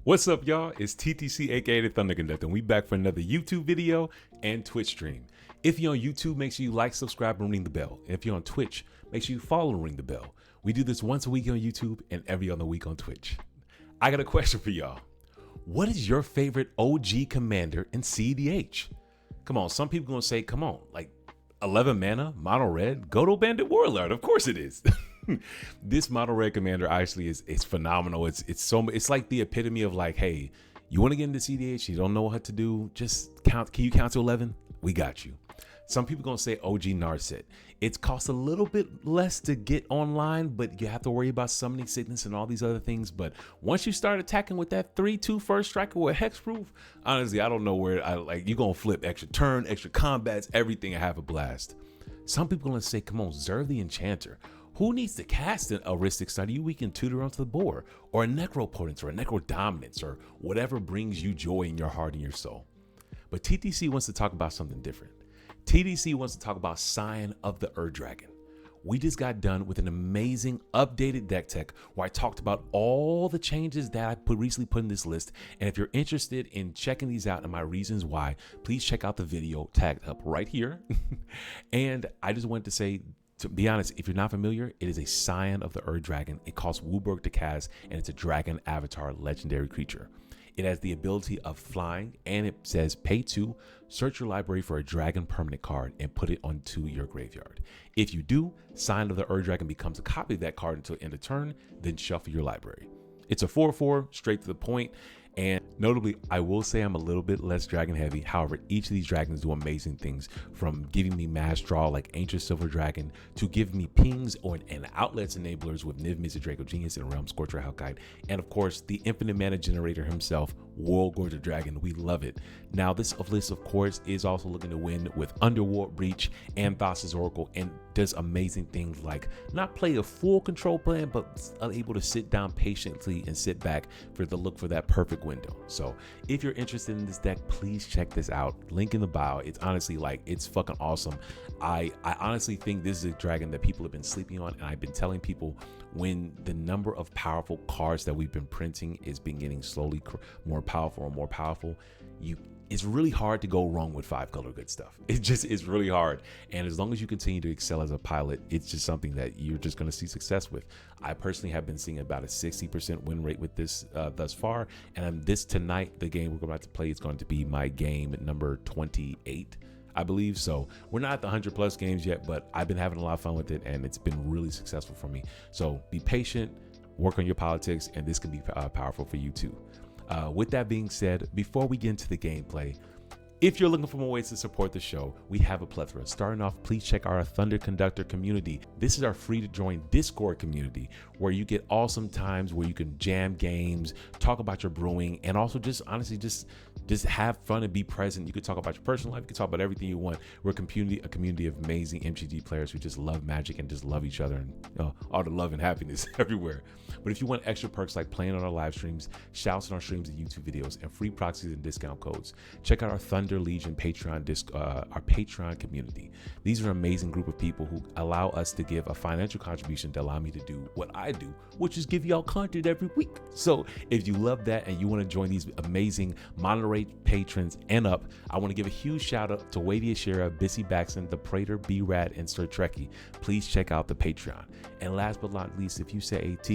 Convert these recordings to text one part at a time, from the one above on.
What's up, y'all? It's TTC, aka the ThunderConductor, and we back for another YouTube video and Twitch stream. If you're on YouTube, make sure you like, subscribe, and ring the bell. And if you're on Twitch, make sure you follow and ring the bell. We do this once a week on YouTube and every other week on Twitch. I got a question for y'all. What is your favorite OG commander in cEDH? Come on, some people gonna say, come on, like 11 mana, mono red, Godo Bandit Warlord. Of course it is. This mono red commander actually is phenomenal. It's like the epitome of like, hey, you want to get into cEDH, you don't know what to do, just count. Can you count to 11? We got you. Some people gonna say OG Narset. It costs a little bit less to get online, but you have to worry about summoning sickness and all these other things. But once you start attacking with that 3/2 first striker with hexproof, honestly, I don't know where you're gonna flip extra turn, extra combats, everything, and have a blast. Some people gonna say, come on, Zerv the Enchanter. Who needs to cast an Aristic Study we can tutor onto the board, or a Necropotence, or a Necrodominance, or whatever brings you joy in your heart and your soul? But TTC wants to talk about something different. TTC wants to talk about Scion of the Ur-Dragon. We just got done with an amazing updated deck tech where I talked about all the changes that I recently put in this list. And if you're interested in checking these out and my reasons why, please check out the video tagged up right here. And I just wanted to say, to be honest, if you're not familiar, it is a Scion of the Ur-Dragon. It costs Woodburg to cast, and it's a dragon avatar legendary creature. It has the ability of flying, and it says pay 2, search your library for a dragon permanent card and put it onto your graveyard. If you do, Scion of the Ur-Dragon becomes a copy of that card until end of turn, then shuffle your library. It's a 4/4, straight to the point. And notably, I will say I'm a little bit less dragon heavy. However, each of these dragons do amazing things, from giving me mass draw like Ancient Silver Dragon to giving me pings and outlets enablers with Niv-Mizzet Draco Genius and Realm Scorcher Hellkite. And of course, the infinite mana generator himself, Worldgorger Dragon. We love it. Now, this list, of course, is also looking to win with Underworld Breach and Thassa's Oracle, and does amazing things like not play a full control plan, but able to sit down patiently and sit back for the look for that perfect window. So if you're interested in this deck, please check this out. Link in the bio. It's honestly it's fucking awesome. I honestly think this is a dragon that people have been sleeping on, and I've been telling people, when the number of powerful cards that we've been printing is been getting slowly more powerful and more powerful, it's really hard to go wrong with 5-color good stuff. It just is really hard. And as long as you continue to excel as a pilot, it's just something that you're just going to see success with. I personally have been seeing about a 60% win rate with this thus far. And tonight, the game we're about to play is going to be my game number 28, I believe. So we're not at the 100+ games yet, but I've been having a lot of fun with it, and it's been really successful for me. So be patient, work on your politics, and this can be powerful for you too. With that being said, before we get into the gameplay, if you're looking for more ways to support the show, we have a plethora. Starting off, please check our ThunderConductor Community. This is our free to join Discord community where you get awesome times where you can jam games, talk about your brewing, and also just honestly just have fun and be present. You can talk about your personal life, you can talk about everything you want. We're a community of amazing MTG players who just love Magic and just love each other, and all the love and happiness everywhere. But if you want extra perks like playing on our live streams, shouts on our streams and YouTube videos, and free proxies and discount codes, check out our Thunder Legion Patreon our Patreon community. These are an amazing group of people who allow us to give a financial contribution to allow me to do what I do, which is give y'all content every week. So if you love that and you want to join these amazing mono-rate patrons and up, I want to give a huge shout out to Wavy Ashira, Bissy Baxton, the Praetor, B-Rad, and Sir Trekkie. Please check out the Patreon. And last but not least, if you say AT,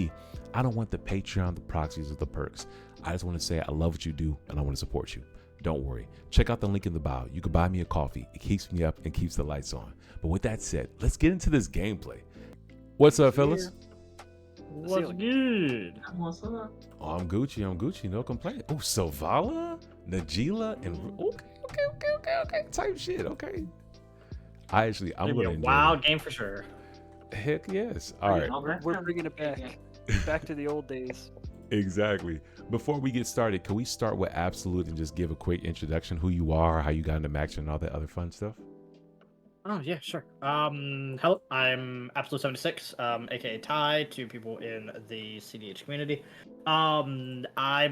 I don't want the Patreon, the proxies, or the perks. I just want to say I love what you do and I want to support you. Don't worry. Check out the link in the bio. You can buy me a coffee. It keeps me up and keeps the lights on. But with that said, let's get into this gameplay. What's up, fellas? What's good? What's up? Oh, I'm Gucci. No complaint. Oh, Selvala, Najeela, and okay. Type shit. Okay. I'm It'll be gonna a enjoy wild it. game for sure. Heck yes. All right. We're bringing it back to the old days. Exactly. Before we get started, can we start with Absolute and just give a quick introduction, who you are, how you got into Max, and all that other fun stuff? Oh yeah, sure. Hello, I'm Absolute76, aka Ty, to people in the cEDH community. I'm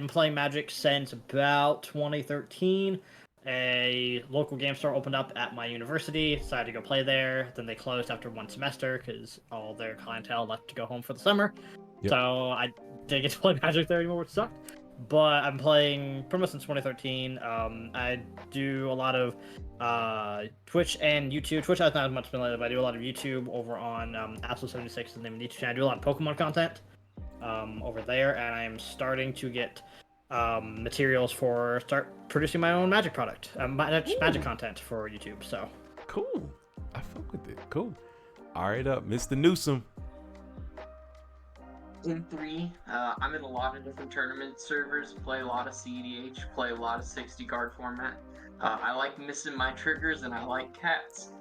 playing Magic since about 2013. A local game store opened up at my university, decided to go play there. Then they closed after one semester because all their clientele left to go home for the summer. Yep. So I didn't get to play Magic there anymore, which sucked. but I'm playing pretty much since 2013. I do a lot of Twitch and YouTube. Twitch has not much been lately, but I do a lot of YouTube over on Absolute76 and then YouTube channel. I do a lot of Pokemon content over there, and I'm starting to get materials for start producing my own Magic product, Magic content for YouTube. So Cool. I fuck with it. Cool. All right, up, Mr. Newsom. In 3, I'm in a lot of different tournament servers, play a lot of cEDH, play a lot of 60 card format. I like missing my triggers and I like cats.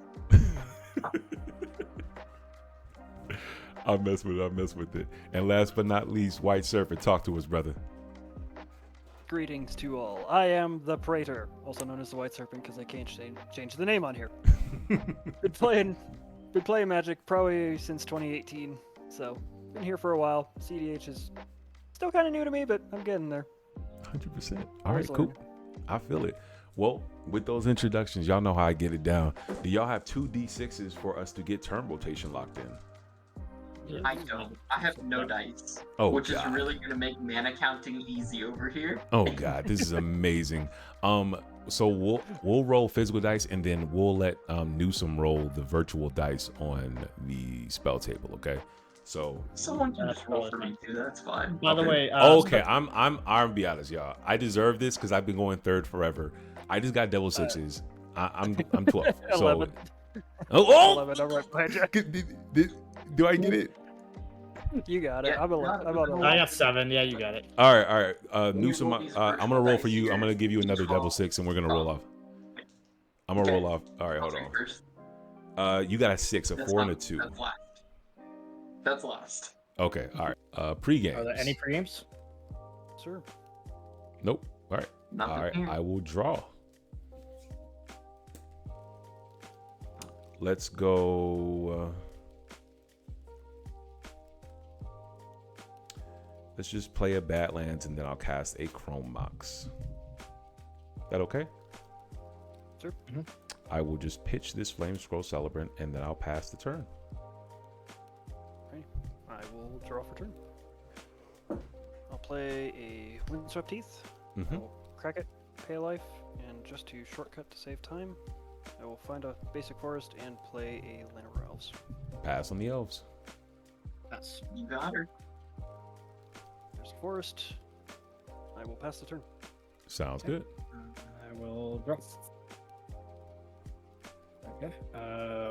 I'll mess with it. And last but not least, White Serpent, talk to us, brother. Greetings to all. I am the Praetor, also known as the White Serpent because I can't change the name on here. Been playing Magic probably since 2018, so been here for a while. cEDH is still kind of new to me, but I'm getting there. 100%. All right, cool. I feel it. Well, with those introductions, y'all know how I get it down. Do y'all have 2 D6s for us to get turn rotation locked in? I don't. I have no dice, which is really going to make mana counting easy over here. Oh God, this is amazing. So we'll roll physical dice, and then we'll let Newsom roll the virtual dice on the spell table. Okay. So someone can just roll for me too. That's fine. By the way, okay, I'm be honest, y'all. I deserve this because I've been going third forever. I just got double sixes. I'm 12. 11. So 11. All right, behind you. Do I get it? You got it. Yeah, I'm 11. I got 7. Yeah, you got it. All right. Newsom, I'm gonna roll for you. I'm gonna give you another double six, and we're gonna roll off. I'm gonna roll off. All right, hold on. You got a 6, a 4, and a 2. That's last. Okay. All right. Pre-games. Are there any pre-games? Sure. Nope. All right. Nothing All right. here. I will draw. Let's go. Let's just play a Badlands, and then I'll cast a Chrome Mox. That okay? Sure. Mm-hmm. I will just pitch this Flame Scroll Celebrant, and then I'll pass the turn. Okay. I will draw for turn. I'll play a Windswept Heath. Mm-hmm. I will crack it, pay a life, and just to shortcut to save time, I will find a basic forest and play a Land of Elves. Pass on the elves. Yes. You got her. There's a forest. I will pass the turn. Sounds good. I will draw. Okay.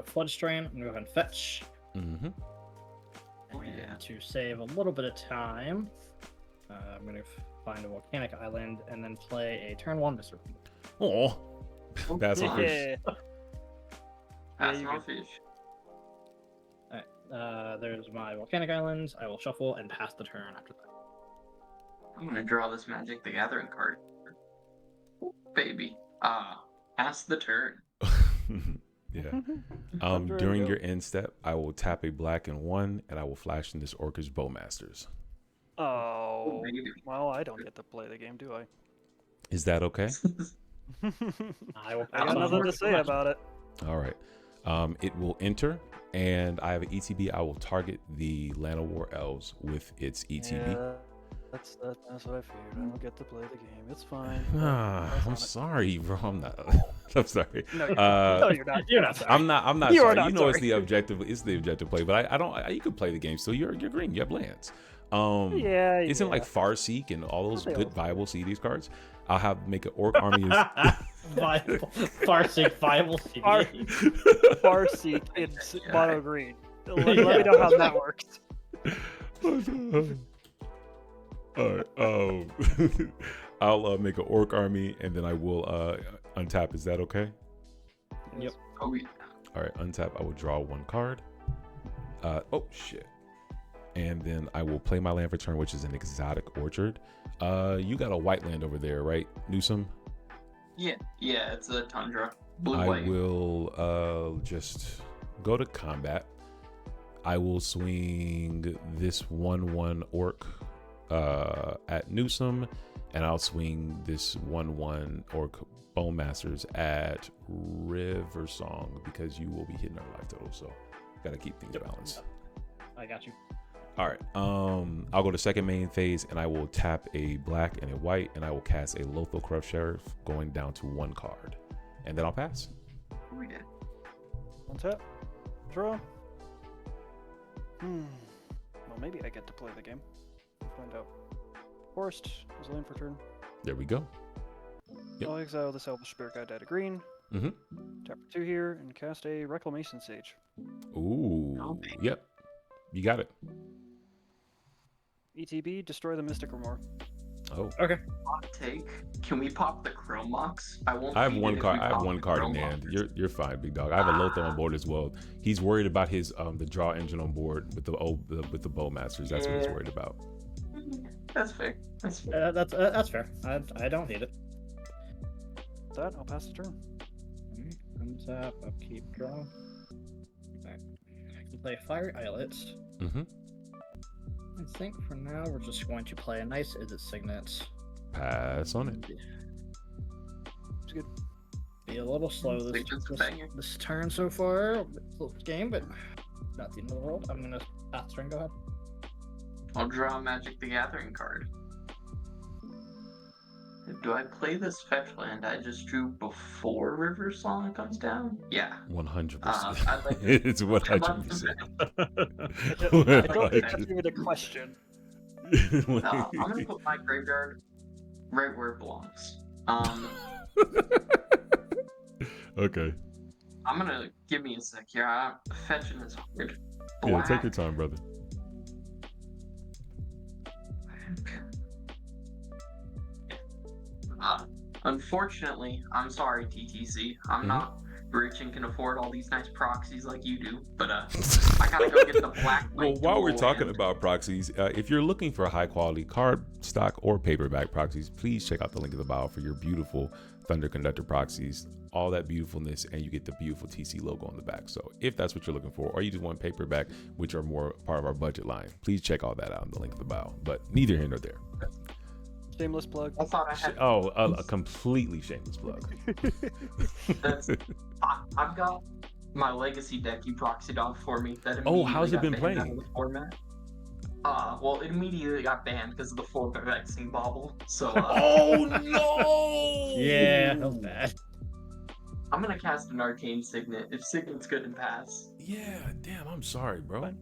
Floodstrain. I'm gonna go ahead and fetch. Mm-hmm. Oh, yeah. And to save a little bit of time, I'm gonna find a volcanic island and then play a turn 1 Mr. Oh, that's a fish. Yeah. Pass you my good. fish. Alright. There's my volcanic islands. I will shuffle and pass the turn after that. I'm gonna draw this Magic the Gathering card. Oh, baby. Pass the turn. Yeah. Thunder During and your end step, I will tap a black and 1, and I will flash in this Orcish Bowmasters. Oh, baby. well, I don't get to play the game, do I? Is that okay? I will I pass got on nothing over to say about it. All right. It will enter, and I have an ETB. I will target the Land of War Elves with its ETB. Yeah, that's what I figured. I don't get to play the game. It's fine. I'm sorry, bro. I'm not. I'm sorry. No, No, you're not. You're not sorry. I'm not You are sorry. not You know it's sorry. the objective. It's the objective play, but I don't. You can play the game. So you're green. You have lands. Yeah. Isn't yeah. like Farseek and all those They good all- viable CDs cards? I'll have make an orc army. Viable, Farseek, viable Far- CDA. Farseek in Yeah. mono green. Let me know how that works. All right. I'll make an orc army, and then I will untap. Is that okay? Yep. Oh, yeah. All right, untap. I will draw 1 card. Oh shit. And then I will play my land for turn, which is an exotic orchard. You got a white land over there, right, Newsom? Yeah, it's a tundra. Blue I white. will just go to combat. I will swing this 1/1 orc at Newsom, and I'll swing this 1/1 orc Bowmasters at River Song because you will be hitting our life total. So gotta keep things balanced. I got you. All right. I'll go to second main phase, and I will tap a black and a white, and I will cast a Lothal Corrupt Sheriff, going down to 1 card, and then I'll pass. We did. Untap. Draw. Well, maybe I get to play the game. We'll find out. Forest is land for turn. There we go. Yep. I'll exile the Selfish Spirit Guide to green. Mm-hmm. Tap for 2 here and cast a Reclamation Sage. Ooh. Yep. You got it. ETB, destroy the Mystic Remore. Oh. Okay. Hot take. Can we pop the Chrome Mox? I won't. I have beat one it if card. we I have pop one the card in Chrome hand. Mox. You're fine, big dog. I have a Lothal on board as well. He's worried about his the draw engine on board with the Bowmasters. That's what he's worried about. That's fair. That's fair. That's fair. I don't hate it. With that, I'll pass the turn. Untap, upkeep, draw. Alright. I can play Fiery Islets. Mm-hmm. I think for now we're just going to play a nice Izzet Signet. Pass on it. It's good. Be a little slow this turn so far. This game, but not the end of the world. I'm gonna pass turn. Go ahead. I'll draw a Magic the Gathering card. Do I play this fetch land I just drew before River Song comes down? Yeah. 100%. I'd like to It's 100%. I don't think that's even a question. I'm gonna put my graveyard right where it belongs. Okay. I'm gonna give me a sec here. Fetching is hard. Yeah, take your time, brother. Unfortunately, I'm sorry, TTC. I'm not rich and can afford all these nice proxies like you do, but I gotta go get the black. Well, while we're talking about proxies, if you're looking for high quality card stock or paperback proxies, please check out the link in the bio for your beautiful ThunderConductor proxies. All that beautifulness, and you get the beautiful TC logo on the back. So if that's what you're looking for, or you just want paperback, which are more part of our budget line, please check all that out in the link in the bio. But neither here nor there. Shameless plug. I thought I had. A completely shameless plug. I've got my legacy deck you proxied off for me. That how's it been got banned playing? out of the format. Well, it immediately got banned because of the 4 vaccine bobble. So. Oh no! Yeah, that was bad. I'm gonna cast an Arcane Signet if Signet's good and pass. Yeah, damn. I'm sorry, bro.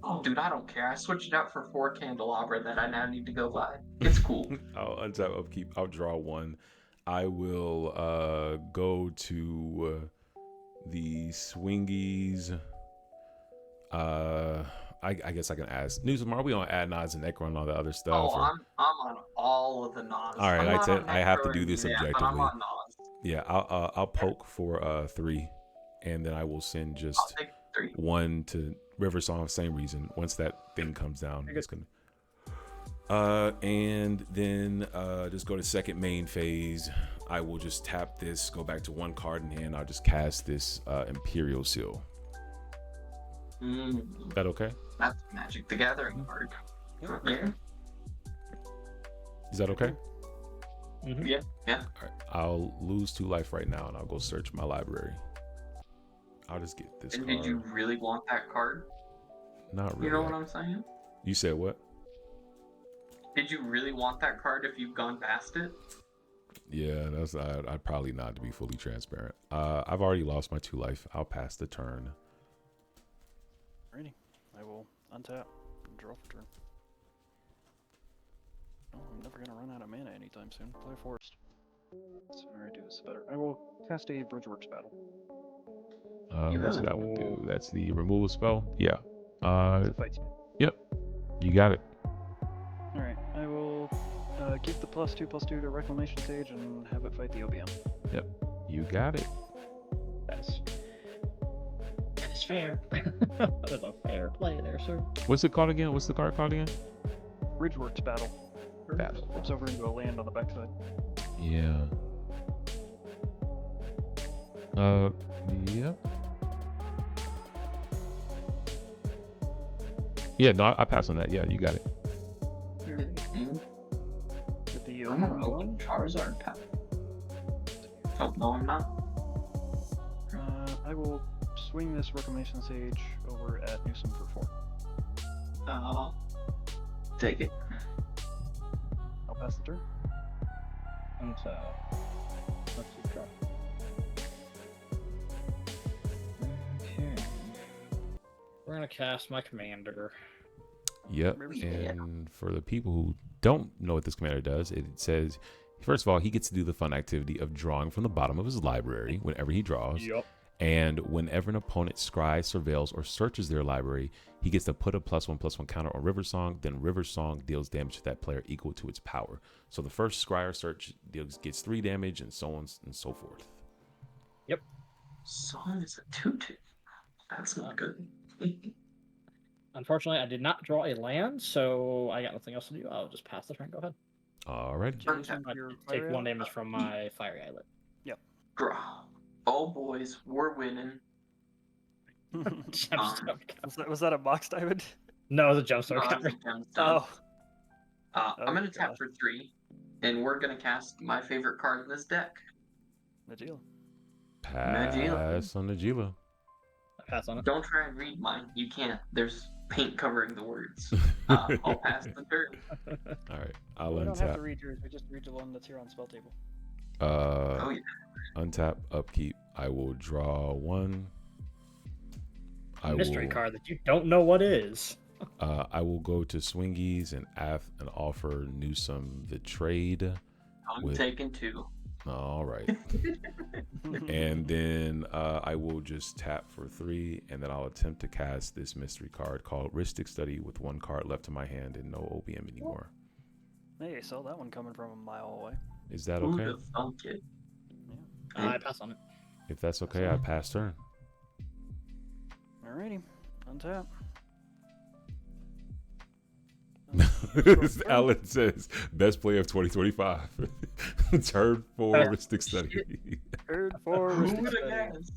Oh, dude, I don't care. I switched it out for 4 Candelabra that I now need to go buy. It's cool. I'll untap upkeep. I'll draw 1. I will go to the Swingies. I guess I can ask Newsom. Are we on ad nods and Necron and all the other stuff? Oh, I'm on all of the nods. All right, I'm I said not on I have to Necro do this yet, but objectively. I'm on nods. Yeah, I'll poke for 3, and then I will send I'll just take 3. 1 to River Song. Same reason. Once that thing comes down, You're it's gonna. And then just go to second main phase. I will just tap this, go back to 1 card in hand. I'll just cast this Imperial Seal. Is that okay? That's Magic the Gathering card. Yeah. Is that okay? Yeah. All right. I'll lose 2 life right now, and I'll go search my library. I'll just get this And card. did you really want that card? Not really. You know what I'm saying? You said what? Did you really want that card if you've gone past it? Yeah, that's I'd probably not, to be fully transparent. I've already lost my 2 life. I'll pass the turn. Alrighty. I will untap and draw for turn. Oh, I'm never gonna run out of mana anytime soon. Play Forest. The sooner I do this, the better. I will cast a Bridgeworks Battle. What's that one do? That's the removal spell? Yeah. It fights me. Yep. You got it. Alright, I will give the +2/+2 to Reclamation Sage and have it fight the OBM. Yep. You got it. That's fair. That was a fair play there, sir. What's it called again? What's the card called again? Bridgeworks Battle. Flips over into a land on the backside. Yeah. Yep. Yeah, no, I pass on that. Yeah, you got it. With the I'm not rolling Charizard pack. Oh, no, I'm not. I will swing this Reclamation Sage over at Newsom for 4. Take it. I'll pass the turn. And let's see. Try. Okay. We're gonna cast my commander. Yep. And for the people who don't know what this commander does, it says, first of all, he gets to do the fun activity of drawing from the bottom of his library whenever he draws. Yep. And whenever an opponent scries, surveils, or searches their library, he gets to put a +1/+1 counter on River Song. Then River Song deals damage to that player equal to its power. So the first scry or search gets 3 damage, and so on and so forth. Yep. Song is a 2/2. That's not good. Unfortunately, I did not draw a land, so I got nothing else to do. I'll just pass the turn. Go ahead. All right. Take 1 damage from my fiery islet. Draw. Oh boys, we're winning. Gemstone Cavern. Was that a box diamond? No, it's a Gemstone No, Cavern. it's a gemstone. Oh. I'm gonna Oh, tap God. for 3, and we're gonna cast my favorite card in this deck. Najeela. Pass on Najeela. I pass on it. Don't try and read mine. You can't. There's paint covering the words. I'll pass the turn. All right. I'll We don't have to untap. read yours. We just read the one that's here on spell table. Oh yeah. Untap, upkeep. I will draw 1. Mystery card that you don't know what is. I will go to Swingies and offer Newsom the trade. I'm taking 2. All right. And then I will just tap for 3, and then I'll attempt to cast this mystery card called Ristic Study with 1 card left in my hand and no OBM anymore. Hey, saw that one coming from a mile away. Is that Who'd okay? have thunk it? I pass on it. If that's okay, I pass turn. Alrighty. Untap. Alan says, best play of 2025. Turn 4, Ristic Study. Turn 4. Who Ristic would have Study. guessed?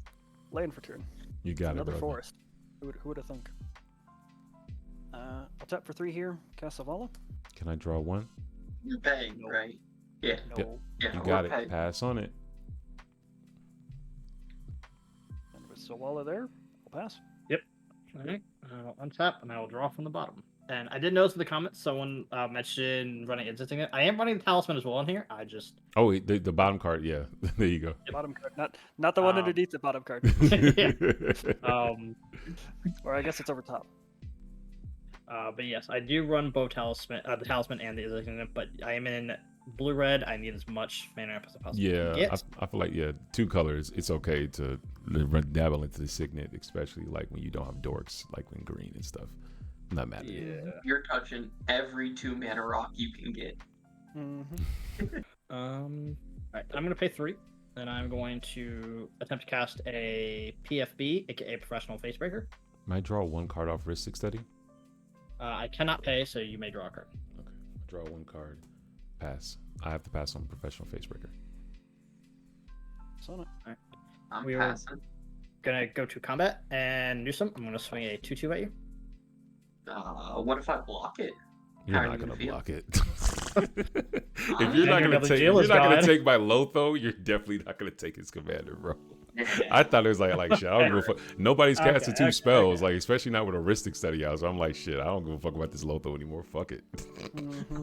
Land for turn. You got Another it, brother. forest. Who would have thunk? I'll tap for 3 here. Cast Selvala. Can I draw 1? You're paying, No. right? Yeah. No. Yep. Yeah. You we're got it. paying. Pass on it. And with Selvala there, I'll pass. Alright. I'll untap and I will draw from the bottom. And I did notice in the comments someone mentioned running existing it. I am running the talisman as well in here. I just Oh, wait, the bottom card. Yeah. There you go. Bottom card. Not the one Um, underneath the bottom card. yeah. Or I guess it's over top. But yes, I do run both talisman, the talisman and the existing, but I am in blue red. I need as much mana as possible. Yeah, I feel like, 2 colors, it's okay to dabble into the signet, especially like when you don't have dorks, like in green and stuff. I'm not mad at it. Yeah. You're touching every 2 mana rock you can get. Mm-hmm. Alright, I'm gonna pay 3, and I'm going to attempt to cast a PFB, aka Professional Facebreaker. Might draw 1 card off Ristic Study. I cannot pay, so you may draw a card. Okay, draw 1 card. Pass. I have to pass on Professional Facebreaker. It's on it. I'm We were- passing. Gonna go to combat, and Newsom, I'm gonna swing a 2/2 at you. What if I block it? You're How are not you gonna gonna block it. I'm if you're not gonna gonna be take, if Najeela's you're not gonna gone. take my Lotho, you're definitely not gonna take his commander, bro. I thought it was like shit. I don't give a fuck. Nobody's Okay, casted 2 okay, spells, okay. like especially not with a Ristic Study out. So I'm like, shit. I don't give a fuck about this Lotho anymore. Fuck it. Mm-hmm.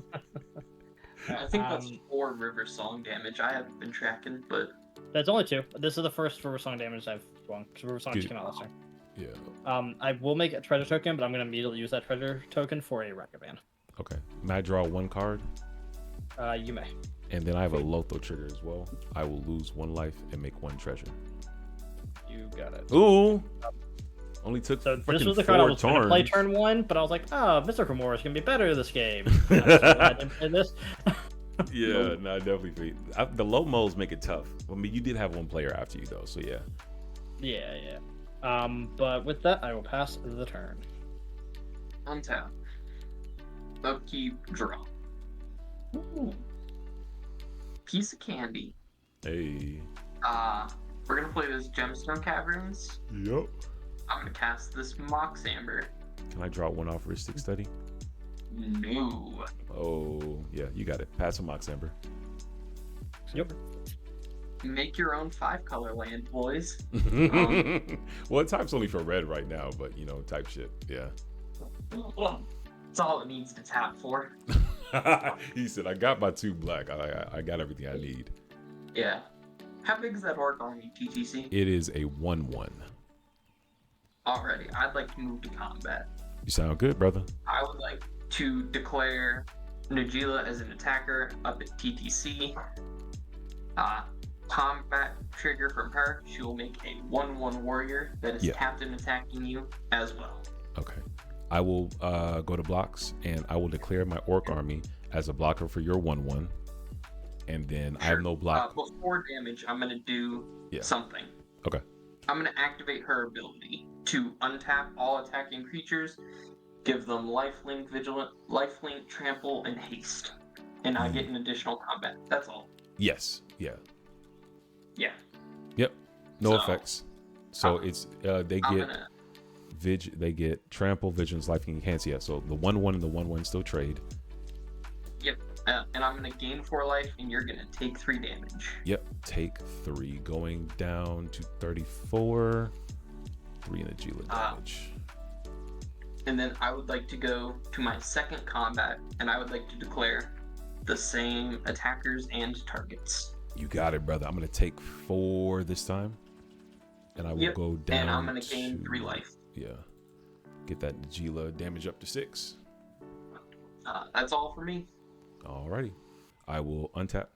I think that's 4 River Song damage. I haven't been tracking, but That's only 2. This is the first River Song damage I've won, because River Song just Dude. came out last turn. Yeah. I will make a treasure token, but I'm gonna immediately use that treasure token for a Rakaban. Okay. May I draw 1 card? You may. And then I have a Lotho trigger as well. I will lose 1 life and make 1 treasure. You got it. Ooh. Only took So this freaking was the card I 4 was going to play turns. turn 1, but I was like, oh, Mr. Komura is going to be better this game. I'm so glad I didn't play this. Yeah, no, I definitely. The low modes make it tough. I mean, you did have 1 player after you though, so yeah. Yeah. But with that, I will pass the turn. untap. Upkeep, draw. Ooh. Piece of candy. Hey. We're gonna play this Gemstone Caverns. Yep. I'm gonna cast this Mox Amber. Can I draw 1 off Ristic Study? No. Oh, yeah, you got it. Pass a Mox Amber. Yep. Make your own 5-color land, boys. Well, type's only for red right now, but type shit. Yeah. It's all it needs to tap for. He said, "I got my 2 black. I got everything I need." Yeah. How big is that orc army, TTC? It is a 1/1. Alrighty, I'd like to move to combat. You sound good, brother. I would like to declare Najeela as an attacker up at TTC. Combat trigger from her. She will make a 1/1 warrior that is captain attacking you as well. Okay. I will go to blocks, and I will declare my orc army as a blocker for your 1/1. And then I have no block. Before damage, I'm going to do something. Okay. I'm going to activate her ability to untap all attacking creatures, give them lifelink, vigilant, lifelink, trample, and haste. And I get an additional combat. That's all. Yes. Yeah. Yeah. Yep. No effects. So it's they get trample, vigilance, lifelink, enhance. Yeah. So the 1/1 and the 1/1 still trade. Yep. And I'm going to gain 4 life, and you're going to take 3 damage. Yep, take 3. Going down to 34. 3 Najeela damage. And then I would like to go to my second combat, and I would like to declare the same attackers and targets. You got it, brother. I'm going to take 4 this time. And I will go down. And I'm going to gain 3 life. Yeah. Get that Najeela damage up to 6. That's all for me. Alrighty. I will untap.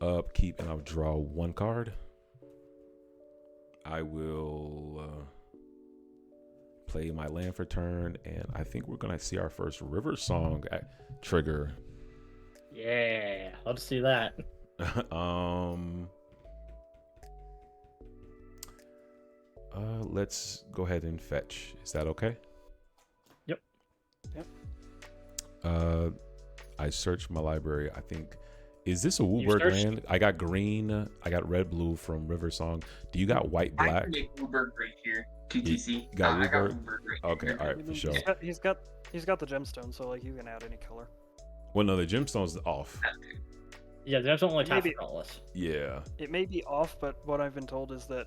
Upkeep, and I'll draw 1 card. I will play my land for turn, and I think we're going to see our first River Song trigger. Yeah, let's see that. Let's go ahead and fetch. Is that okay? Yep. I searched my library. I think, is this a Worldgorger land? I got green. I got red, blue from River Song. Do you got white, black? I can make Worldgorger right here. TTC. You got I got Worldgorger? right Okay, here. all right, for sure. He's got the gemstone, so like you can add any color. Well, no, the gemstone's off. Yeah, there's only tap Maybe- for colorless. Yeah. It may be off, but what I've been told is that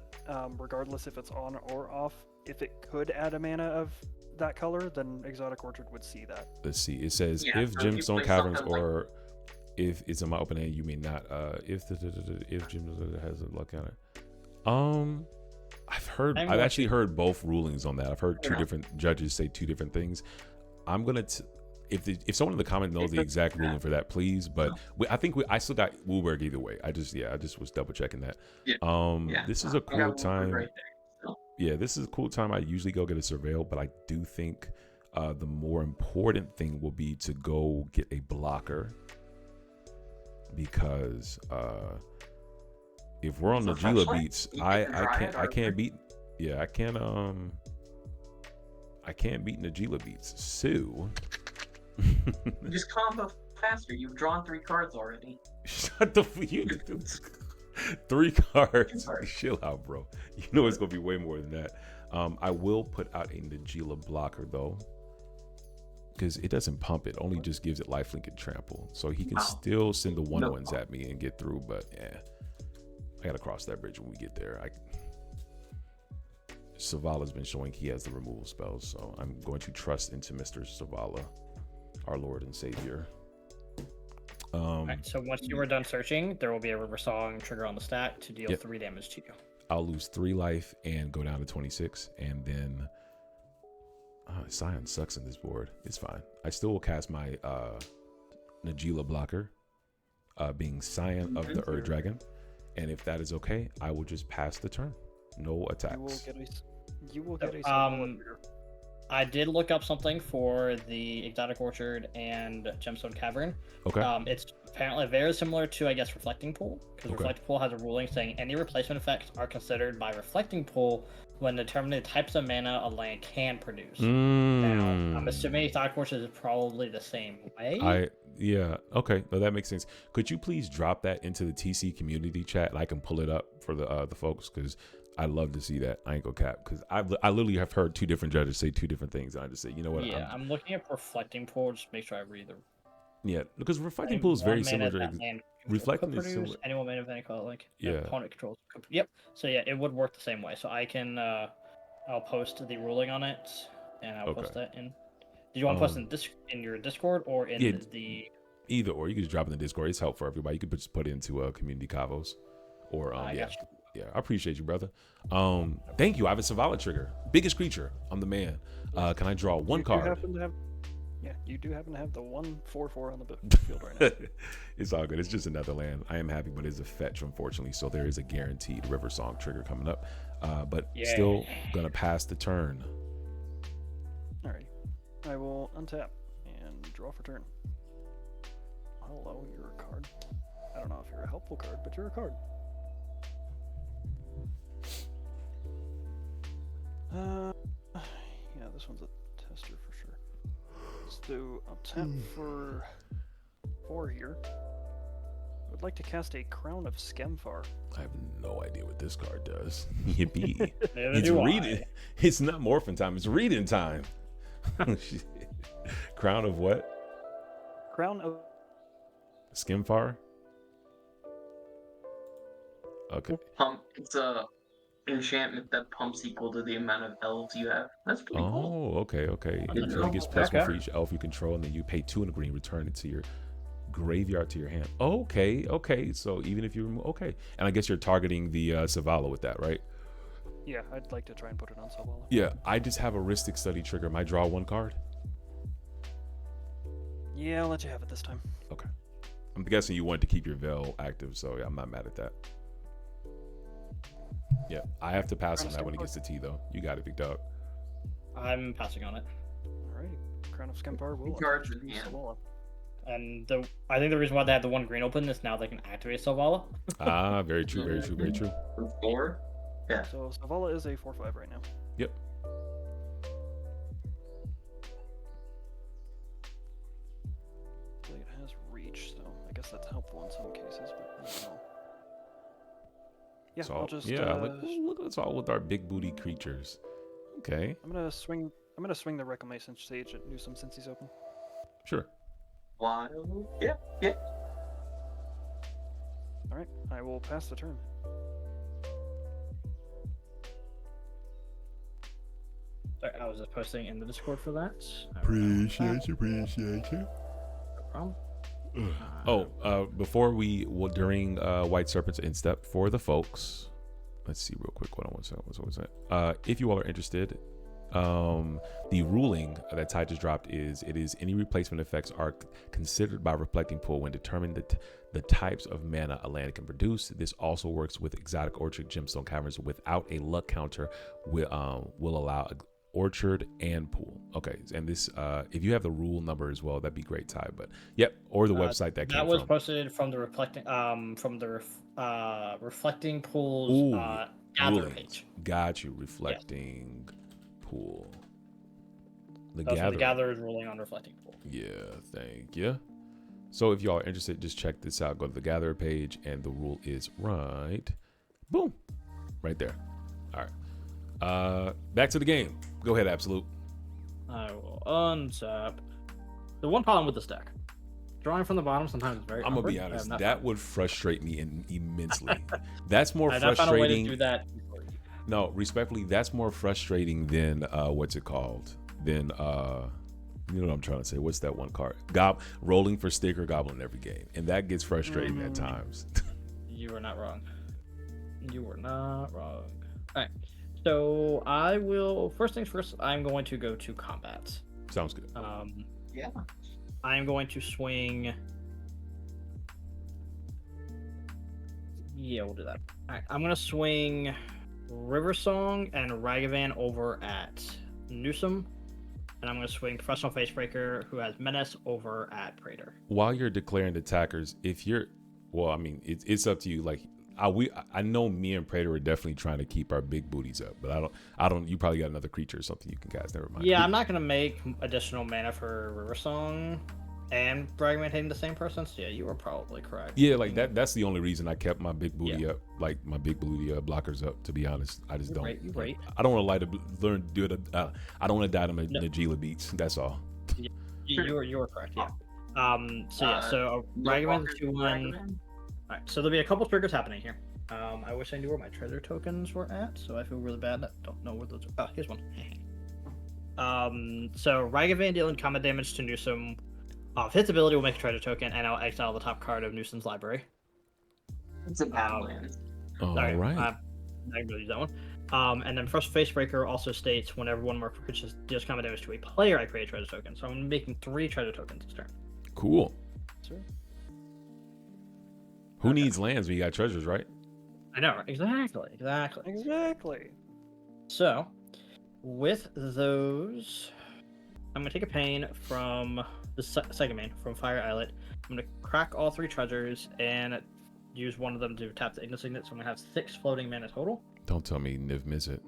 regardless if it's on or off, if it could add a mana of that color, then Exotic Orchard would see that. Let's see. It says Yeah, if so if you gemstone play caverns something like- or if it's in my open hand, you may not. If gemstone has a luck on it. I've actually heard both rulings on that. I've heard 2 different judges say 2 different things. I'm gonna if someone in the comment knows the exact ruling for that, please. But I still got Worldgorger either way. I just was double checking that. Yeah. This is a I got cool Worldgorger time. right there, so. Yeah, this is a cool time. I usually go get a surveil, but I do think the more important thing will be to go get a blocker, because if we're on So Najeela flashlight? beats, You I get the can't Dryad beat. Yeah, I can't beat Najeela beats. So You just combo faster. You've drawn 3 cards already. shut the you 3 cards. Sorry. Chill out, bro. You know it's gonna be way more than that. I will put out a Najeela blocker though, because it doesn't pump. It only just gives it lifelink and trample, so he can still send the 1/1s at me and get through. But yeah, I gotta cross that bridge when we get there. Selvalla's been showing he has the removal spells, so I'm going to trust into Mr. Selvala, our Lord and Savior. Alright, so once you are done searching, there will be a River Song trigger on the stack to deal 3 damage to you. I'll lose 3 life and go down to 26, and then Scion sucks in this board. It's fine. I still will cast my Najeela blocker, being Scion of the Erd Dragon, and if that is okay, I will just pass the turn. No attacks. You will get a I did look up something for the Exotic Orchard and Gemstone Cavern. Okay. It's apparently very similar to, I guess, Reflecting Pool, because Reflecting Pool has a ruling saying any replacement effects are considered by Reflecting Pool when determining the types of mana a land can produce. Now, I'm assuming Exotic Orchard is probably the same way. Yeah. Okay. No, that makes sense. Could you please drop that into the TC community chat, and I can pull it up for the folks, because I'd love to see that. I ain't gonna cap, because I literally have heard 2 different judges say 2 different things, and I just say, you know what? Yeah, I'm looking at Reflecting Pool, just make sure I read the. Yeah, because Reflecting Pool is very similar to Reflecting is produce similar. anyone mana of any color, like Yeah. opponent controls. Yep. So yeah, it would work the same way. So I can, I'll post the ruling on it. and I'll post Okay. that in. Did you want to post in your Discord or in Yeah, the? Either or, you can just drop it in the Discord. It's helpful for everybody. You could just put it into community convos, or I got you. I appreciate you, brother. Thank you. I have a Selvala trigger, biggest creature. I'm the man. Can I draw one card? You do happen to have the 1/4/4 on the field right now. It's all good. It's just another land. I am happy, but it's a fetch, unfortunately. So there is a guaranteed River Song trigger coming up. But still gonna pass the turn. Alright. I will untap and draw for turn. Hello, you're a card. I don't know if you're a helpful card, but you're a card. Yeah, this one's a tester for sure. Let's do a tap for 4 here. I would like to cast a Crown of Skemfar. I have no idea what this card does. Yippee. Neither It's do reading. I. It's not morphin time. It's reading time. Crown of what? Crown of Skimfar? Okay. It's a enchantment that pumps equal to the amount of elves you have. That's pretty cool. Oh, okay. It know. gets +1 for each elf you control, and then you pay 2 in a green, return it to your graveyard to your hand. Okay. So even if you remove, and I guess you're targeting the Selvala with that, right? Yeah, I'd like to try and put it on Selvala. Yeah, I just have a Ristic Study trigger. Might draw 1 card. Yeah, I'll let you have it this time. Okay. I'm guessing you wanted to keep your Veil active, so yeah, I'm not mad at that. Yeah, I have to pass on that when it gets to T, though. You got it, big dog. I'm passing on it. Alright, Crown of Skemfar will Cards attach in to hand. Selvala. And I think the reason why they have the 1 green open is now they can activate Selvala. Very true. For 4? Yeah. So Selvala is a 4/5 right now. Yep. I feel like it has reach, so I guess that's helpful in some cases, but I don't know. Yeah, So, I'll just look at us all with our big booty creatures. Okay, I'm gonna swing the Reclamation Sage at Newsom since he's open. sure. Wild. Yeah. Alright, I will pass the turn. Sorry, I was just posting in the Discord for that. Appreciate you. No problem. Before during White Serpent's Instep for the folks, let's see real quick. What was that? If you all are interested, the ruling that Ty just dropped is any replacement effects are considered by Reflecting Pool when determining the types of mana a land can produce. This also works with exotic orchard gemstone caverns without a luck counter. Will allow orchard and pool. Okay, and this if you have the rule number as well, that'd be great, Ty. But yep, or the website that came was from. posted from the Reflecting Pool's gather ruling. page. Got you. Reflecting Pool. The gather is ruling on Reflecting Pool. Yeah, thank you. So if y'all are interested, just check this out. Go to the Gatherer page, and the rule is right. Boom, right there. All right. Back to the game. Go ahead, Absolute. I will untap. The one problem with this deck, drawing from the bottom sometimes is very. I'm gonna be honest. That would frustrate me immensely. That's more frustrating. I found a way to do that. No, respectfully, that's more frustrating than what's it called? Than you know what I'm trying to say. What's that one card? Rolling for Sticker Goblin every game, and that gets frustrating at times. You were not wrong. All right. So I will. First things first. I'm going to go to combat. Sounds good. Yeah. I'm going to swing. Yeah, we'll do that. All right. I'm gonna swing River Song and Ragavan over at Newsom. And I'm going to swing Professional Facebreaker, who has Menace, over at Praetor. While you're declaring attackers, it's up to you. Like, I know me and Praetor are definitely trying to keep our big booties up, but I don't. You probably got another creature or something you can cast. Never mind. Yeah, I'm not going to make additional mana for River Song and Pregame hitting the same person. So yeah, you were probably correct. Yeah, like that's the only reason I kept my big booty up, like my big booty blockers up. To be honest, I just don't. You're right. I don't want to learn to do it. I don't want to die to Najeela beats. That's all. You were correct. Yeah. So Ragavan's 2/1. All right. So there'll be a couple triggers happening here. I wish I knew where my treasure tokens were at, so I feel really bad. I don't know where those are. Oh, here's one. So Ragavan dealing combat damage to Newsom. Off his ability will make a treasure token, and I'll exile the top card of Newsom's library. It's a Badlands. All Sorry, right. I'm not gonna use that one. And then First Facebreaker also states whenever one more creature deals combat damage to a player, I create a treasure token. So I'm making 3 treasure tokens this turn. Cool. Sure. Who needs lands when you got treasures, right? I know, exactly. Exactly. So, with those, I'm gonna take a pain from the second main from Fire Islet. I'm gonna crack all 3 treasures and use one of them to tap the Ignis Signet. So I'm gonna have 6 floating mana total. Don't tell me Niv-Mizzet.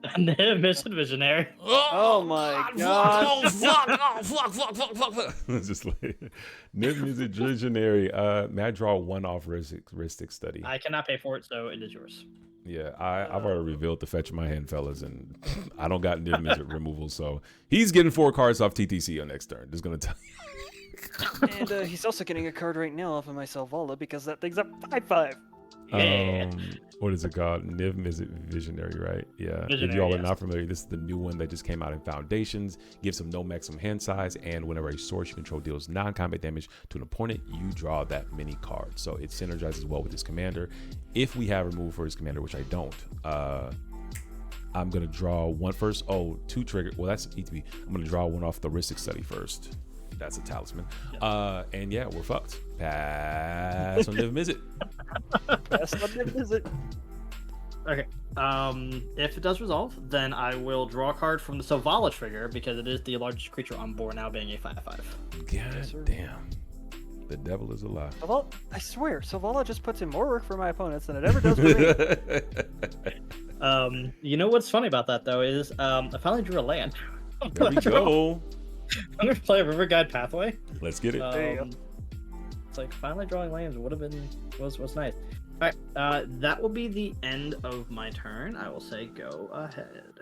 Niv-Mizzet Visionary. Oh my god. Fuck. Just like Niv-Mizzet Visionary. May I draw 1 off Ristic Study? I cannot pay for it, so it is yours. Yeah, I've already revealed the fetch in my hand, fellas, and I don't got Niv-Mizzet removal, so he's getting 4 cards off TTC on next turn. Just gonna tell you. And he's also getting a card right now off of my Selvala because that thing's a 5/5. Yeah. What is it called? Niv-Mizzet Visionary, right? Yeah. If Visionary, y'all are yes. not familiar, this is the new one that just came out in Foundations. Gives some no maximum hand size, and whenever a source you control deals non-combat damage to an opponent, you draw that many cards. So it synergizes well with his commander. If we have removal for his commander, which I don't, I'm gonna draw 1 first. Oh, 2 trigger. Well, that's ETB. I'm gonna draw 1 off the Ristic Study first. That's a talisman. Yep. And yeah, we're fucked. Pass on Niv-Mizzet. That's not Niv-Mizzet. Okay. If it does resolve, then I will draw a card from the Selvala trigger because it is the largest creature on board now, being a 5/5. God sir. damn. The devil is alive. Selvala, I swear, Selvala just puts in more work for my opponents than it ever does for me. You know what's funny about that though is I finally drew a land. There we go. I'm gonna play a River Guide Pathway. Let's get it. There you go. It's like finally drawing lands would have been was nice. All right, that will be the end of my turn. I will say go ahead.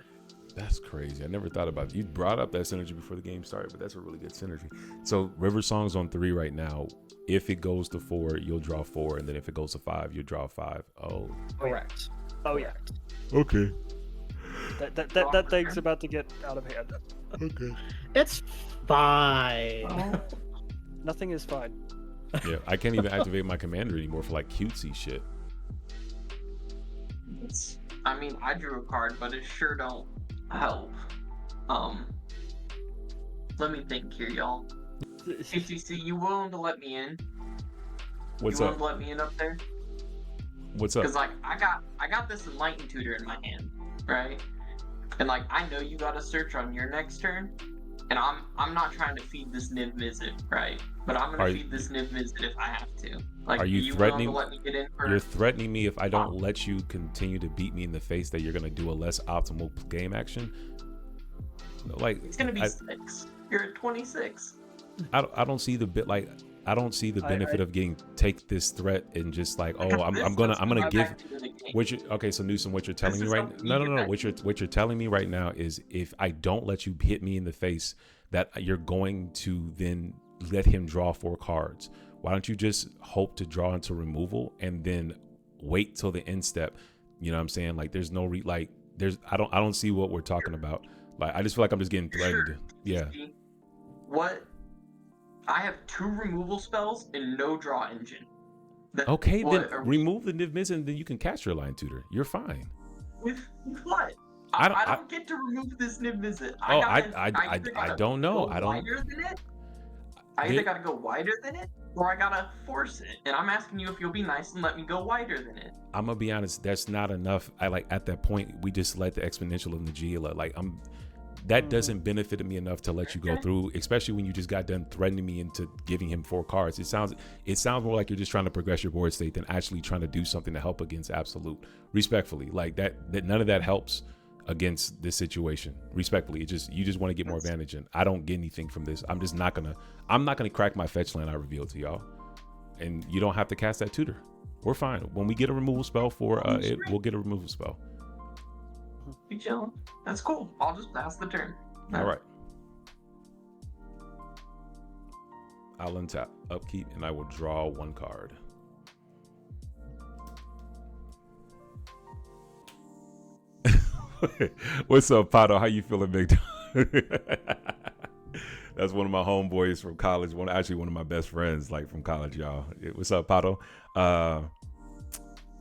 That's crazy. I never thought about it. You brought up that synergy before the game started, but that's a really good synergy. So River Song's on 3 right now. If it goes to 4, you'll draw 4, and then if it goes to 5, you'll draw 5. Oh, Correct. Oh yeah. okay. That thing's about to get out of hand. Okay. It's fine. Nothing is fine. Yeah, I can't even activate my commander anymore for like cutesy shit. I mean, I drew a card, but it sure don't help. Let me think here, y'all. TTC, you willing to let me in? What's you up? willing to let me in up there? What's up? Because like I got this Enlightened Tutor in my hand, right? And like I know you got a search on your next turn, and I'm not trying to feed this Niv-Mizzet, right? But I'm gonna feed this Niv-Mizzet if I have to. Like, are you willing threatening? to let me get in for? You're threatening me if I don't let you continue to beat me in the face that you're gonna do a less optimal game action. Like It's gonna be 6. You're at 26. I don't see the bit like. I don't see the benefit of getting take this threat and just like, oh, I'm gonna give what you okay. So Newsom, what you're telling me right no what you're telling me right now is if I don't let you hit me in the face, that you're going to then let him draw 4 cards. Why don't you just hope to draw into removal and then wait till the end step? You know what I'm saying? Like there's no I don't see what we're talking about. Like I just feel like I'm just getting threatened. Sure. Yeah. What? I have 2 removal spells and no draw engine. Okay, then remove the Niv-Mizzet and then you can cast your Line Tutor. You're fine. With what? I don't get to remove this Niv-Mizzet. I don't know. I don't. Wider than it? I either gotta go wider than it, or I gotta force it. And I'm asking you if you'll be nice and let me go wider than it. I'm gonna be honest. That's not enough. I like at that point we just let the exponential of Najeela. Like that doesn't benefit me enough to let you go through, especially when you just got done threatening me into giving him 4 cards. It sounds more like you're just trying to progress your board state than actually trying to do something to help against Absolute. Respectfully, like that none of that helps against this situation. Respectfully, you just want to get more advantage, and I don't get anything from this. I'm not gonna crack my fetch land I revealed to y'all, and you don't have to cast that tutor. We're fine. When we get a removal spell for it, we'll get a removal spell. Be chilling. That's cool. I'll just pass the turn. All right. I'll untap, upkeep, and I will draw 1 card. What's up, Pato? How you feeling, big dog? That's one of my homeboys from college. Actually one of my best friends, like from college, y'all. What's up, Pato?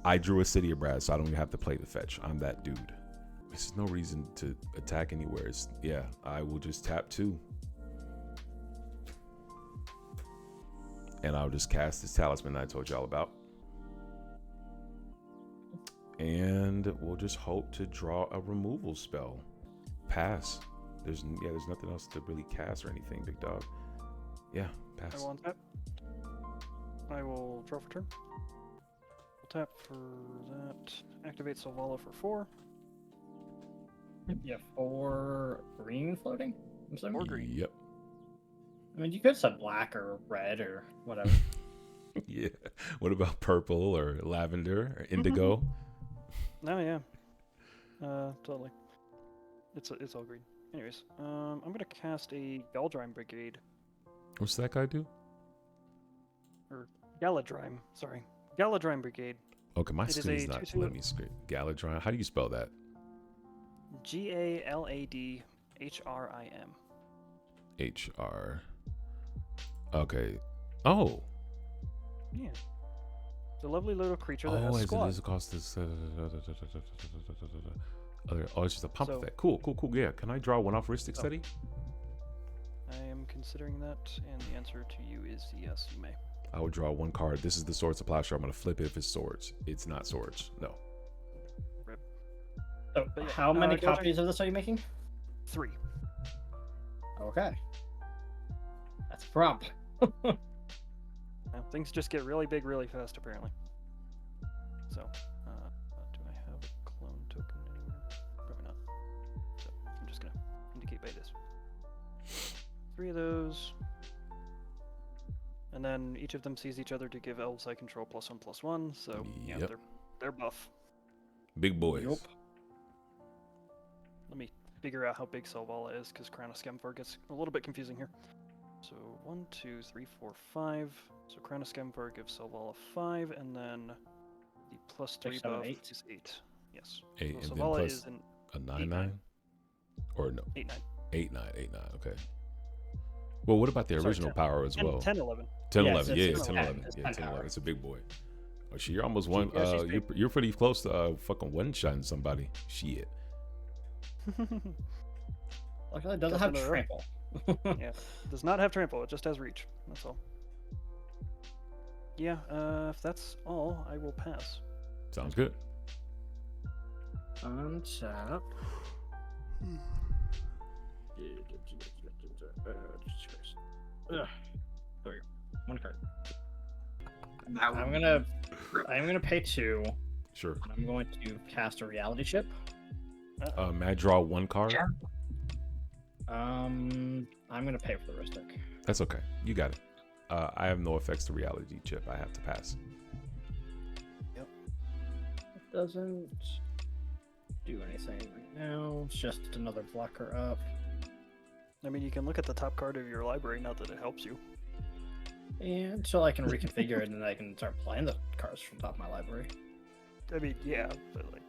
I drew a City of Brass, so I don't even have to play the fetch. I'm that dude. There's no reason to attack anywhere. Yeah, I will just tap 2. And I'll just cast this talisman I told y'all about. And we'll just hope to draw a removal spell. Pass. There's nothing else to really cast or anything, big dog. Yeah, pass. I will untap. I will draw for turn. We'll tap for that. Activate Selvala for 4. Yeah, 4 green floating. I'm sorry. 4 green. Yep. I mean, you could have said black or red or whatever. Yeah. What about purple or lavender or indigo? No, yeah. Totally. It's all green. Anyways, I'm gonna cast a Galadrime Brigade. What's that guy do? Or Galadrime, sorry. Galadrime Brigade. Okay, my It is screen's a not 2/2. letting me screen. Galadrime. How do you spell that? Galadhrim. HR. Okay. Oh. Yeah. It's a lovely little creature that Oh, has as it squad. is across this. Oh, it's just a pump So- effect. Cool. Yeah. Can I draw one off Ristic Oh. Study? I am considering that, and the answer to you is yes, you may. I would draw 1 card. This is the Swords of Plowshare. I'm going to flip it if it's swords. It's not swords. No. So, But yeah, how many go ahead. copies of this are you making? 3. Okay. That's a problem. Now, things just get really big really fast, apparently. So, do I have a clone token anywhere? Probably not. So, I'm just going to indicate by this. 3 of those. And then each of them sees each other to give elves I control +1/+1, so yeah, Yep. they're buff. Big boys. Yup. Let me figure out how big Selvala is, because Crown of Skemvar gets a little bit confusing here. So 1, 2, 3, 4, 5. So Crown of Skemvar gives Selvala 5, and then the +3 6, 7, buff 8. is 8. Yes. 8, So and then Selvala plus is an a 9, 8, 9? Or no, 8, 9. 8, 9, 8, 9. Okay. Well, what about the Sorry, original 10, power as 10, well? 10, 11. 10, Yes, 11. it's- Yeah, it's 10, 10. 11. It's Yeah, 10 10, 11. power. It's a big boy. Oh, shit, you're almost one. Yeah, she's big. You're pretty close to fucking one-shotting somebody. Shit. Luckily, it doesn't Just have another- trample. Yeah, does not have trample. It just has reach. That's all. Yeah. If that's all, I will pass. Sounds good. Untap. Ugh. There we go. 1 card. That would I'm be gonna brutal. pay 2. Sure. And I'm going to cast a reality ship. May I draw 1 card? Yeah. I'm gonna pay for the Ristic. That's okay. You got it. I have no effects to reality chip. I have to pass. It doesn't do anything right now. It's just another blocker up. I mean, you can look at the top card of your library. Not that it helps you. And until I can reconfigure it, and then I can start playing the cards from the top of my library. I mean, yeah, but like,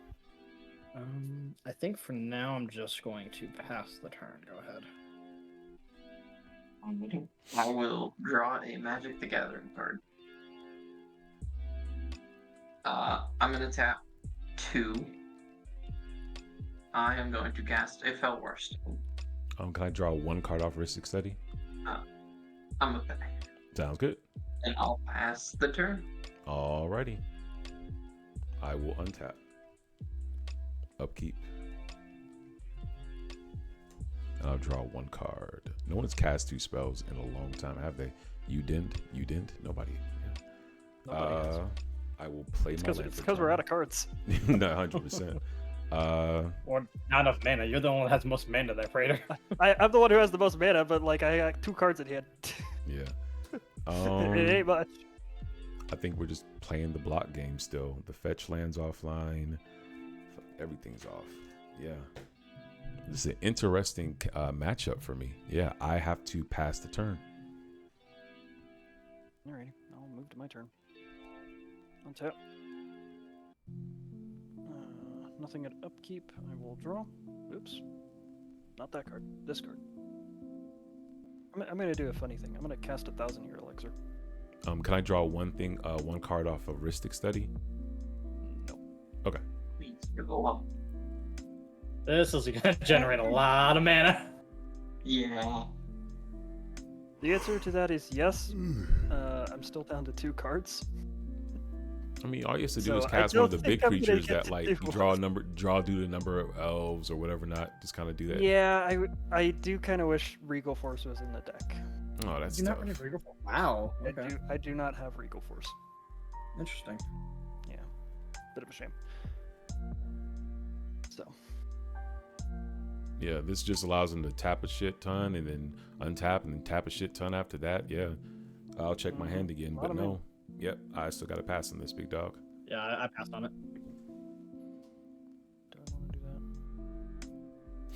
I think for now I'm just going to pass the turn. Go ahead. I will draw a Magic the Gathering card. I'm gonna tap 2. I am going to cast a Felwar Stone. Can I draw 1 card off Ristic Study? I'm okay. Sounds good. And I'll pass the turn. Alrighty. I will untap. Upkeep. And I'll draw 1 card. No one's cast 2 spells in a long time, have they? You didn't? You didn't? Nobody. Yeah. nobody has. I will play my It's because we're out of cards. No, 100%. Or not enough mana. You're the one that has the most mana there, Praetor. I'm the one who has the most mana, but like I got 2 cards in hand. Yeah. It ain't much. I think we're just playing the block game still. The fetch lands offline. Everything's off. Yeah. This is an interesting matchup for me. Yeah, I have to pass the turn. Alrighty, I'll move to my turn. Untap. Nothing at upkeep. I will draw. Oops. not that card. This card. I'm gonna do a funny thing. I'm gonna cast 1,000-year elixir. Can I draw one thing, one card off of Rhystic Study? No. Okay. Please go up. This is gonna generate a lot of mana. Yeah. The answer to that is yes. I'm still down to 2 cards. I mean, all you have to do So is I cast one of the don't big think I'm gonna creatures get that to like do you draw due to the number of elves or whatever. Not just kind of do that. Yeah, I do kind of wish Regal Force was in the deck. Oh, that's You're tough. not really Regal Force. Wow. Okay. I do not have Regal Force. Interesting. Yeah, bit of a shame. So Yeah, this just allows them to tap a shit ton and then untap and then tap a shit ton after that. Yeah, I'll check my hand again, but no. Yep, I still got to pass on this, big dog. Yeah, I passed on it. do I want to do that?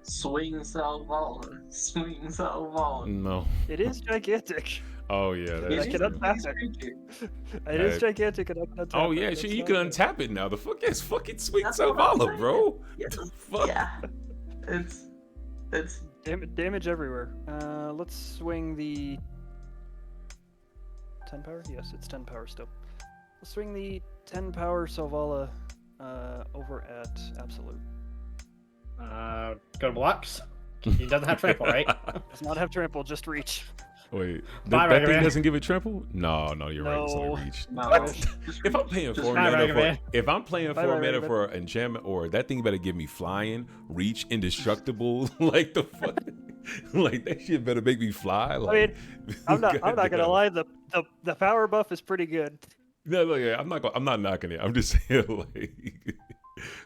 Swing Selvala. Swing Selvala. No. It is gigantic. Oh yeah, I that's can true. untap it. It is gigantic, and I can untap Oh it. yeah, That's shit, you not can bad. untap it now. The fuck is fucking Sweet That's what I'm Selvala, saying. bro. Yes. The fuck? Yeah. It's Damage everywhere. Let's swing the 10 power. Yes, it's 10 power still. Let's swing the 10 power Selvala over at Absolute. Go to blocks. He doesn't have trample, right? Does not have trample, just reach. Wait, Bye, that thing Ragavan. doesn't give it trample? No, you're right. It's No. only reach. no. If I'm paying Just 4 bye, mana for, Ragavan. if I'm playing Bye, 4 bye, mana Ragavan. for enchantment, or that thing better give me flying, reach, indestructible, like the fuck, like that shit better make me fly. Like, I'm not gonna goddamn. lie, the power buff is pretty good. No, yeah, I'm not knocking it. I'm just saying, like,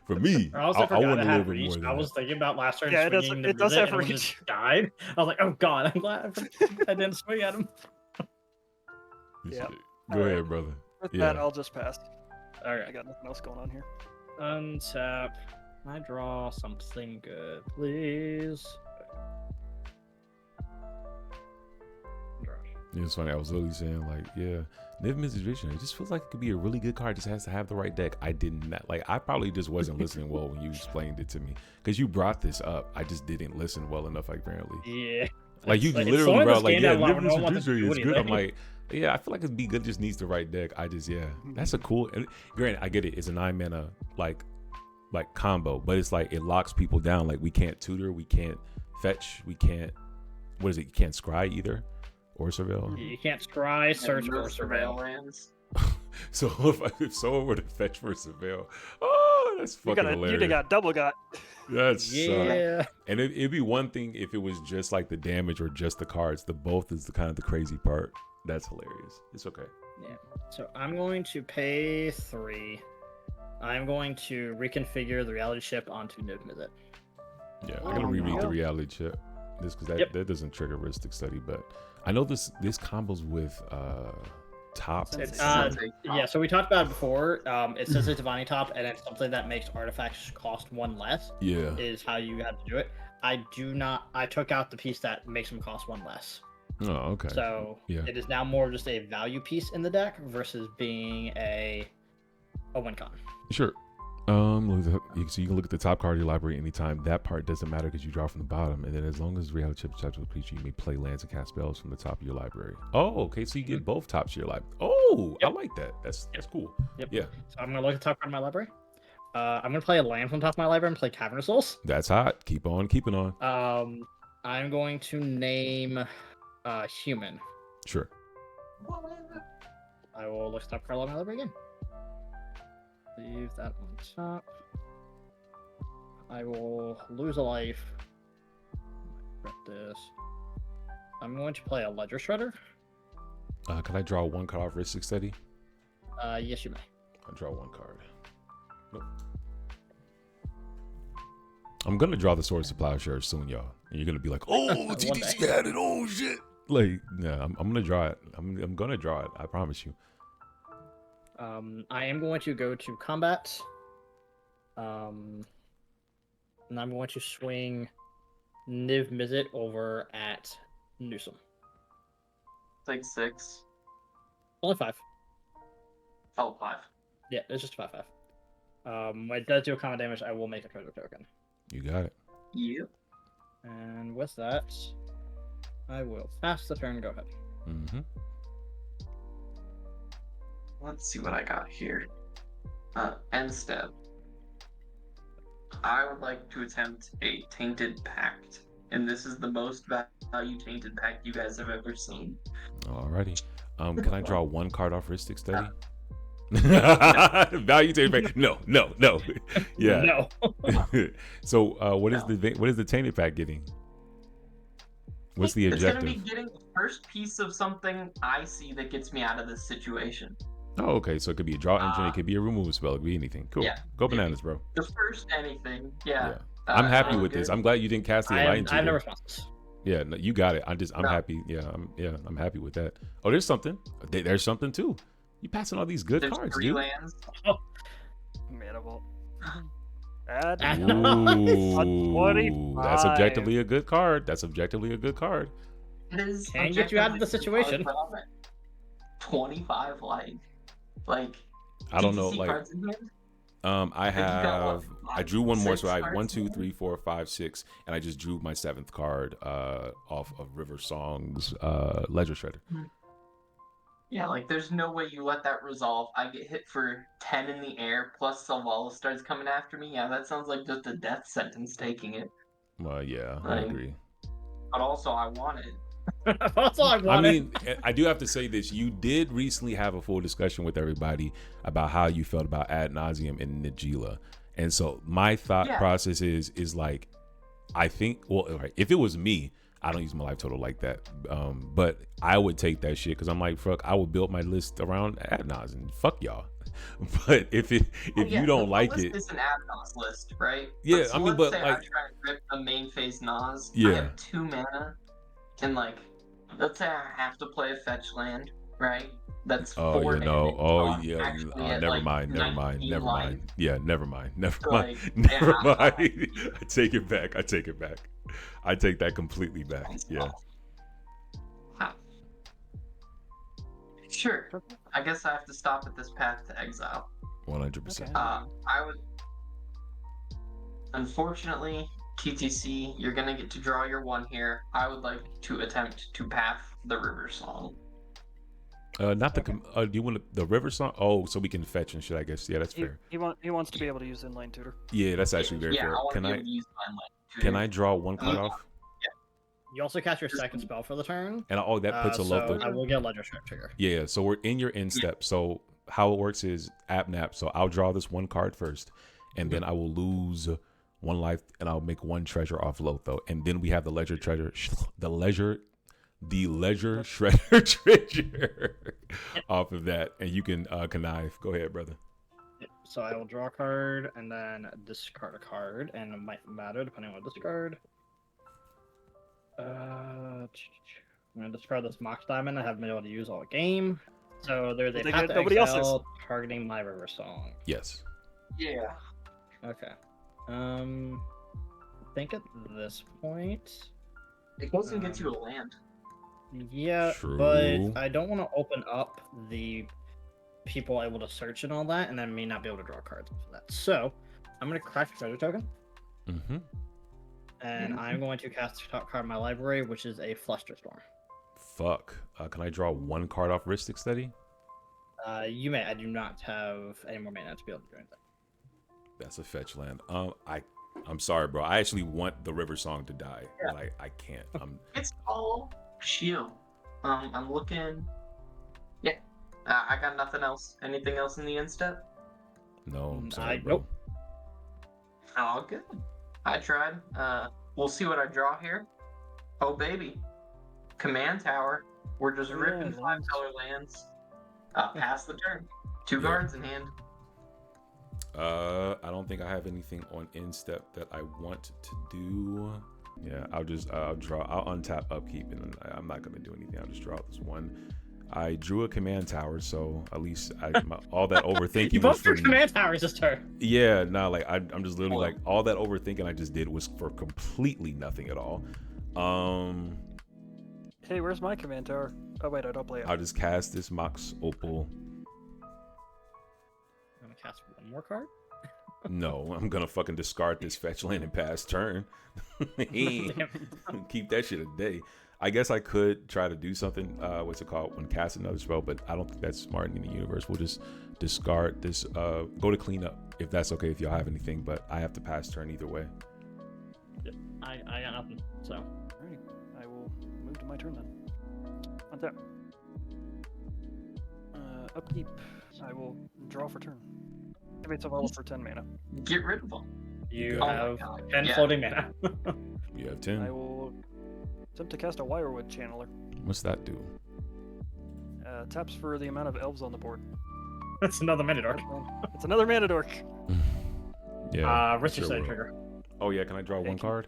for me, I also I forgot want it a little had bit more reach. than I was that. thinking about last turn Yeah, swinging it does Niv-Mizzet have and it reach. just died. I was like, oh god, I'm glad I didn't swing at him. Yeah. Go All ahead, right. brother. With Yeah. that, I'll just pass. I Alright, got nothing else going on here. untap. I draw something good, please. It's funny. I was literally saying, like, yeah, Niv-Mizzet Vision. It just feels like it could be a really good card. Just has to have the right deck. I did not like. I probably just wasn't listening well when you explained it to me because you brought this up. I just didn't listen well enough. Apparently, Yeah. like you It's it's literally slowing brought this like, game yeah, down a lot when no one Niv-Mizzet wants to Vision do is good. I'm anything. like, yeah, I feel like it'd be good. Just needs the right deck. I just, yeah, that's a cool. And granted, I get it. It's a 9 mana like combo, but it's like it locks people down. Like we can't tutor, we can't fetch, we can't. What is it? You can't scry either. Or surveil. You can't scry, search, no or surveil. lands. So if someone were to fetch for surveil, oh, that's fucking hilarious. You got double got. That's Yeah. and it'd be one thing if it was just like the damage or just the cards. The both is the kind of the crazy part. That's hilarious. It's okay. So I'm going to pay 3. I'm going to reconfigure the reality chip onto Niv-Mizzet. Yeah, I gotta reread the no. reality chip. This because Yep. that doesn't trigger Rhystic Study, but I know this combos with top. It's, Yeah, so we talked about it before. It says it's Divine Top, and it's something that makes artifacts cost 1 less. Yeah. Is how you have to do it. I took out the piece that makes them cost 1 less. Oh, okay. So Yeah. it is now more of just a value piece in the deck versus being a win con. Sure. So you can look at the top card of your library anytime. That part doesn't matter because you draw from the bottom, and then as long as reality chip taps with a creature, you may play lands and cast spells from the top of your library. Oh, okay. So you get both tops of your library. Oh, I Yep. like that. That's cool. Yep. Yeah, So I'm gonna look at the top card of my library. I'm gonna play a land from the top of my library and play Cavern of Souls. that's hot. Keep on keeping on. I'm going to name human. Sure. I will look at the top card of my library again. Leave that on top. I will lose a life. Rip this. I'm going to play a Ledger Shredder. Can I draw 1 card off Rhystic Study? Yes, you may. I'll draw 1 card. Nope. I'm gonna draw the Sword of Plowshare soon, y'all. And you're gonna be like, "Oh, One TTC day. had it. Oh shit!" Like, yeah, I'm gonna draw it. I'm gonna draw it. I promise you. I am going to go to combat. And I'm going to swing Niv-Mizzet over at Newsom. Like 6. Only 5. Oh, 5. Yeah, it's just 5/5. When it does do a common damage, I will make a treasure token. You got it. Yep. And with that, I will pass the turn. Go ahead. Mm-hmm. Let's see what I got here. End step. I would like to attempt a Tainted Pact. And this is the most value Tainted Pact you guys have ever seen. Alrighty. Can I draw one card off Ristic Study? Value Tainted Pact. No. Yeah. No. So what is the Tainted Pact getting? What's the objective? It's gonna be getting the first piece of something I see that gets me out of this situation. Oh, okay. So it could be a draw engine. It could be a remove spell. It could be anything. Cool. Yeah, Go bananas, bro. The first anything. Yeah. I'm happy all with good. this. I'm glad you didn't cast the I Enlightened have no Tutor. responses. Yeah, no, you got it. I'm No. happy. I'm happy with that. Oh, there's something. There's something too. You passing all these good There's cards, 3 dude. lands. Mana Vault. Add. Ooh, that's 25. objectively a good card. That's objectively a good card. It is Can get you out of the objectively situation. but I'm at 25 like I don't know, TTC like cards in hand? I you got, have what, I drew one more, 6 so I have cards 1, in 2, hand? 3, 4, 5, 6, and I just drew my 7th card off of River Song's Ledger Shredder. Yeah, like there's no way you let that resolve. I get hit for 10 in the air, plus Selvala starts coming after me. Yeah, that sounds like just a death sentence taking it. Well, yeah, I Like, agree. But also, I want it. That's all I I wanted. mean, I do have to say this. You did recently have a full discussion with everybody about how you felt about ad nauseum in Najeela. And so my thought process is like, I think, well, all right, if it was me, I don't use my life total like that. But I would take that shit because I'm like, fuck, I would build my list around ad nauseum. Fuck y'all. But if you don't like list it, is an ad Nas list, right? Yeah, So I mean, let's but, say like- I try and rip a main phase Nas. Yeah. I have 2 mana, and like, let's say I have to play a fetch land, right? That's 4 oh, you mana. know, so oh I'm yeah, actually at, never like, mind. Yeah, never mind. Like, Never yeah, mind. I take it back. I take that completely back. Yeah. Sure. I guess I have to stop at this path to exile. 100%. Okay. I would. Unfortunately, TTC, you're gonna get to draw your 1 here. I would like to attempt to path the River Song. Not the. Do you want the River Song? Oh, so we can fetch and shit. I guess. Yeah, that's fair. He wants to be able to use inline tutor. Yeah, that's actually very Yeah, fair. I want to Can be I able to use my light. can I draw 1 card off? You also cast your second spell for the turn. And oh, that puts a low. So I will get a Ledger Strike trigger. Yeah, so we're in your end step. So how it works is app nap. So I'll draw this 1 card first, and then I will lose 1 life, and I'll make 1 treasure off Lotho, and then we have the ledger treasure, the ledger shredder treasure off of that, and you can connive. Go ahead, brother. So I will draw a card and then discard a card, and it might matter depending on what I discard. I'm gonna discard this Mox Diamond I haven't been able to use all game. So there's a They path get to nobody else's. exile targeting my River Song. Yes. Yeah. Okay. I think at this point, It doesn't get you a land. yeah, True. but I don't want to open up the people able to search and all that, and then me not be able to draw cards off of that. So I'm gonna craft a treasure token, Mm-hmm. and I'm going to cast a top card in my library, which is a Flusterstorm. Fuck. Can I draw 1 card off Ristic Study? You may. I do not have any more mana to be able to do anything. That's a fetch land. I'm sorry, bro. I actually want the River Song to die, Yeah. but I can't. It's all shield. I'm looking. Yeah. I got nothing else. Anything else in the end step? No, I'm sorry, bro. Nope. Oh, good. I tried. We'll see what I draw here. Oh, baby. Command Tower. We're just Yeah, ripping $5 lands. lands. Pass the turn. 2 Yeah. cards in hand. I don't think I have anything on end step that I want to do. Yeah, I'll untap upkeep, and I'm not gonna do anything. I'll just draw this 1. I drew a command tower, so at least all that overthinking You was both for drew command towers this turn. Yeah, no, like I'm just literally like all that overthinking I just did was for completely nothing at all. Hey, where's my command tower? Oh wait, I don't play it. I'll just cast this Mox Opal. I'm gonna cast 1 more card. No, I'm gonna fucking discard this fetch land and pass turn. Keep that shit a day. I guess I could try to do something, what's it called, when cast another spell, but I don't think that's smart in the universe. We'll just discard this, go to cleanup, if that's okay, if y'all have anything, but I have to pass turn either way. I got nothing, so. Alright, I will move to my turn then. Untap. Upkeep. I will draw for turn. Activate Selvala for 10 mana. Get rid of them. You Oh have God. 10 Yeah. floating mana. You have I 10. will attempt to cast a Wirewood Channeler. What's that do? Taps for the amount of elves on the board. That's another mana dork. It's another mana dork. Yeah. Richard sure said will. trigger. Oh yeah, can I draw one card?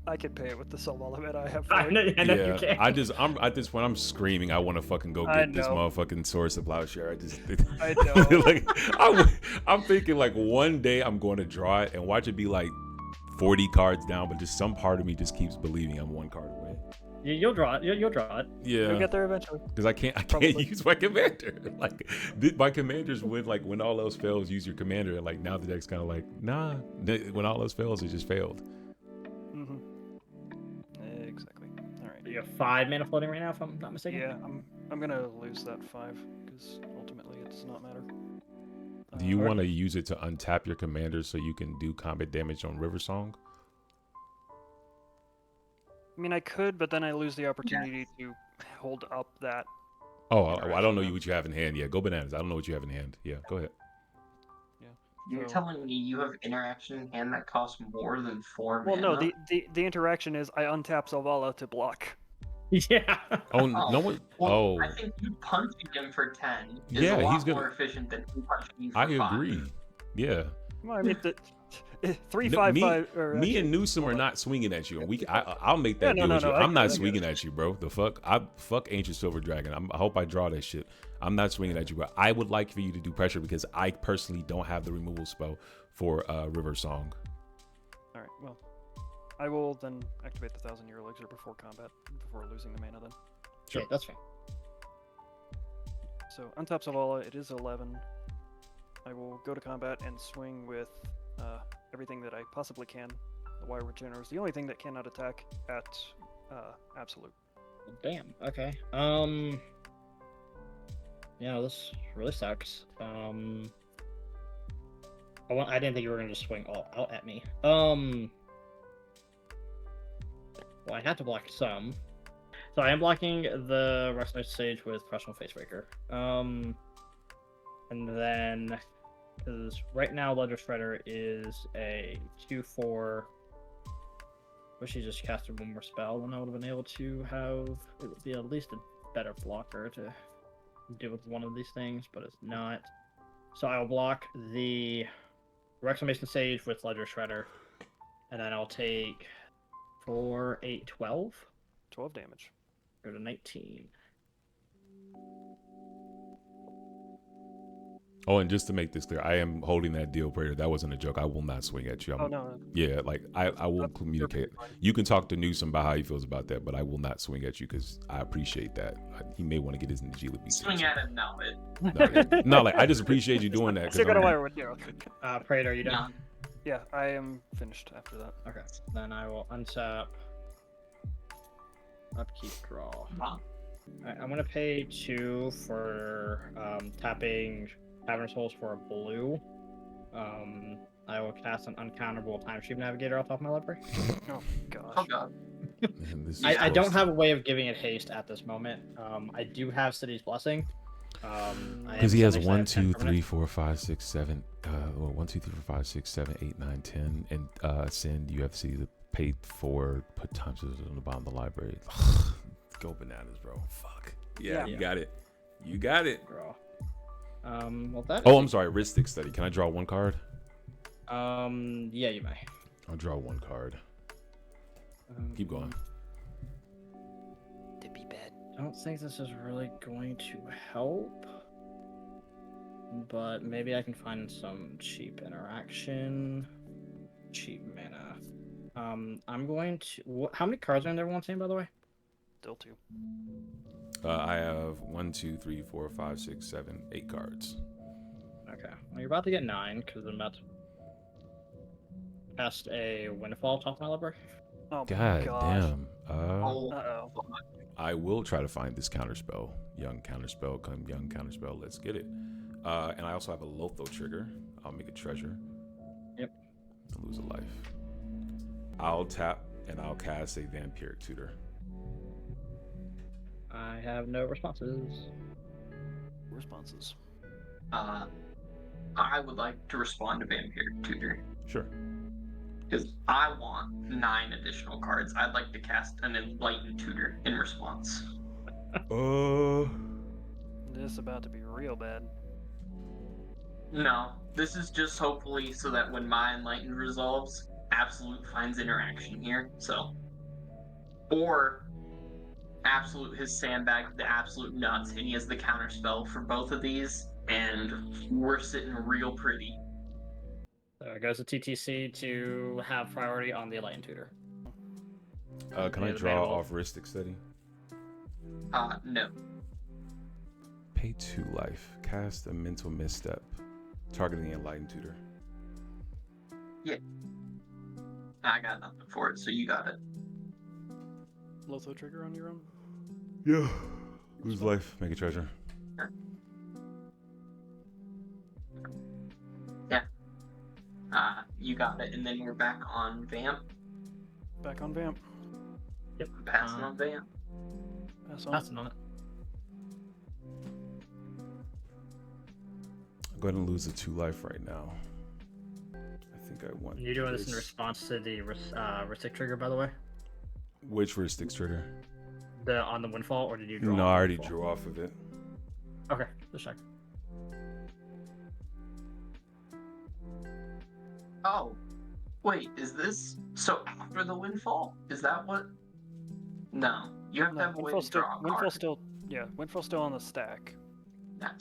I can pay it with the Selvala mana I have. For I it. know you Yeah, can. I'm at this point. I'm screaming. I want to fucking go I get this know. motherfucking Source of Plowshare. I know. Like, I'm thinking like one day I'm going to draw it and watch it be like 40 cards down, but just some part of me just keeps believing I'm one card away. You'll draw it. You'll draw it. You'll Yeah, get there eventually. because I can't Probably. use my commander. Like my commanders win. Like when all else fails, use your commander. And like now the deck's kind of like nah. When all else fails, it just failed. Mm-hmm. Exactly. All right. You have 5 mana floating right now, if I'm not mistaken. Yeah, I'm gonna lose that 5 because ultimately it does not matter. Do you Alright. want to use it to untap your commander so you can do combat damage on River Song? I mean, I could, but then I lose the opportunity to hold up that. Oh, I don't know Interaction. what you have in hand. Yeah, go bananas. I don't know what you have in hand. Yeah, go ahead. You're So- telling me you have interaction in hand that costs more than 4 Well, mana? no, the interaction is I untap Selvala to block. Yeah. Oh, Oh, no one. Well, Oh, I think you punching him for 10 is Yeah, a lot he's gonna- more efficient than you punching me for I 5. agree. Yeah, Well, I mean, the 3, No, 5, me- 5. Or me actually, and Newsom are hold on. not swinging at you. I'll make that Yeah, deal no, with no, you. I I'm get not it, I get swinging it. at you, bro. The fuck, fuck Ancient Silver Dragon. I hope I draw that shit. I'm not swinging at you, but I would like for you to do pressure because I personally don't have the removal spell for River Song. All right, well, I will then activate the 1,000-year elixir before combat, before losing the mana then. Sure. Okay, that's fine. So, untap Selvala, it is 11. I will go to combat and swing with everything that I possibly can. The Wirewood Channeler is the only thing that cannot attack at Absolute. Damn. Okay. Yeah, this really sucks. I didn't think you were gonna just swing all out at me. Well, I had to block some. So I am blocking the Resonance Sage with Professional Facebreaker. And then, because right now Ledger Shredder is a 2/4. Wish he just casted one more spell, and I would have been able to have it would be at least a better blocker to deal with one of these things, but it's not. So I'll block the Reclamation Sage with Ledger Shredder, and then I'll take 4, 8, 12. 12 damage. Go to 19. Oh, and just to make this clear, I am holding that deal, Praetor. That wasn't a joke. I will not swing at you. Oh, no. Yeah, like I will That's communicate. perfectly fine. You can talk to Newsom about how he feels about that, but I will not swing at you because I appreciate that. He may want to get his Najeela beat. Swing at him now, it. No, like I just appreciate you doing that. 'cause Still got a I'm- Wirewood, yeah. Praetor, you done? Yeah, I am finished after that. Okay. Then I will untap. Upkeep draw. Wow. Alright, I'm gonna pay 2 for tapping Cavern Souls for a blue. I will cast an uncountable Time Stream Navigator off my library. Oh, gosh. Oh god. Man, this is I don't close. have a way of giving it haste at this moment. I do have City's Blessing. Because he has Because 1, 2, 3, 4, 5, 6, 7. Well, 1, 2, 3, 4, 5, 6, 7, 8, 9, 10, and send UFC the paid for put time scissors on the bottom of the library. Go bananas, bro. Fuck. Yeah, Yeah. you got it. You got it. Draw. Well that. Oh, I'm sorry. Ristic study. Can I draw one card? Yeah, you may. I'll draw one card. Keep going. To be bad. I don't think this is really going to help, but maybe I can find some cheap interaction. Cheap mana. I'm going to. How many cards are in there? One team, by the way. Still 2. I have 1, 2, 3, 4, 5, 6, 7, 8 cards. Okay. Well, you're about to get 9 because I'm about to Cast a Windfall top of my library. Oh my God gosh. damn. Oh, Uh-oh. I will try to find this counterspell. Young counterspell, come young counterspell. Let's get it. And I also have a Lotho trigger. I'll make a treasure. Yep. Lose a life. I'll tap and I'll cast a vampiric tutor. I have no responses. Responses. I would like to respond to Vampiric Tutor. Sure. Because I want 9 additional cards. I'd like to cast an Enlightened Tutor in response. This is about to be real bad. No, this is just hopefully so that when my Enlightened resolves, Absolute finds interaction here, so. Or Absolute has sandbagged the Absolute nuts, and he has the counterspell for both of these, and we're sitting real pretty. So it goes to TTC to have priority on the Enlightened Tutor. Can I Yeah, the draw manual. off Ristic Study? No. Pay 2 life. Cast a mental misstep. Targeting the enlightened tutor. Yeah. I got nothing for it, so you got it. Lotho trigger on your own? Yeah. Lose life. Make a treasure. Yeah. You got it, and then we're back on Vamp. Back on Vamp. Yep. Passing on Vamp. Pass on. Passing on it. I'm going to lose a 2 life right now. I think I want. You're doing this in response to the Ristic trigger, by the way? Which Ristic trigger? On the Windfall, or did you draw? No, on I the already Windfall? drew off of it. Okay, just check. Oh. Wait, is this... So after the Windfall? Is that what... No. You have to have a way to draw a Windfall's card. still, yeah, Windfall's still on the stack.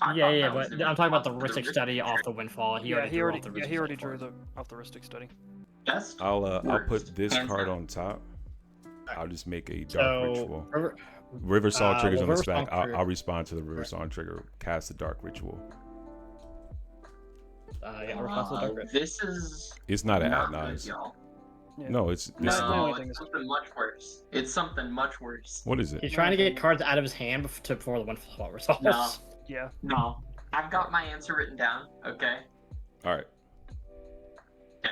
I Yeah, thought yeah, that was but in I'm talking about the response to Ristic study off the trigger. Windfall. He He already drew off the yeah, Ristic he already study drew for it. off the Ristic study. Best? I'll Worst. put this Hands card down. on top. I'll just make a dark So, ritual. River, River Song triggers well, on the River stack. Song I'll respond to the River Song trigger. Cast a dark ritual. yeah, response to the Dark Red. This is It's not an not ad good, y'all. Yeah. No, it's this is the No, only the, thing it's is- something much worse. It's something much worse. what is it? He's trying to get cards out of his hand before the Windfall resolves. No. Yeah. No. I've got my answer written down, okay? All right.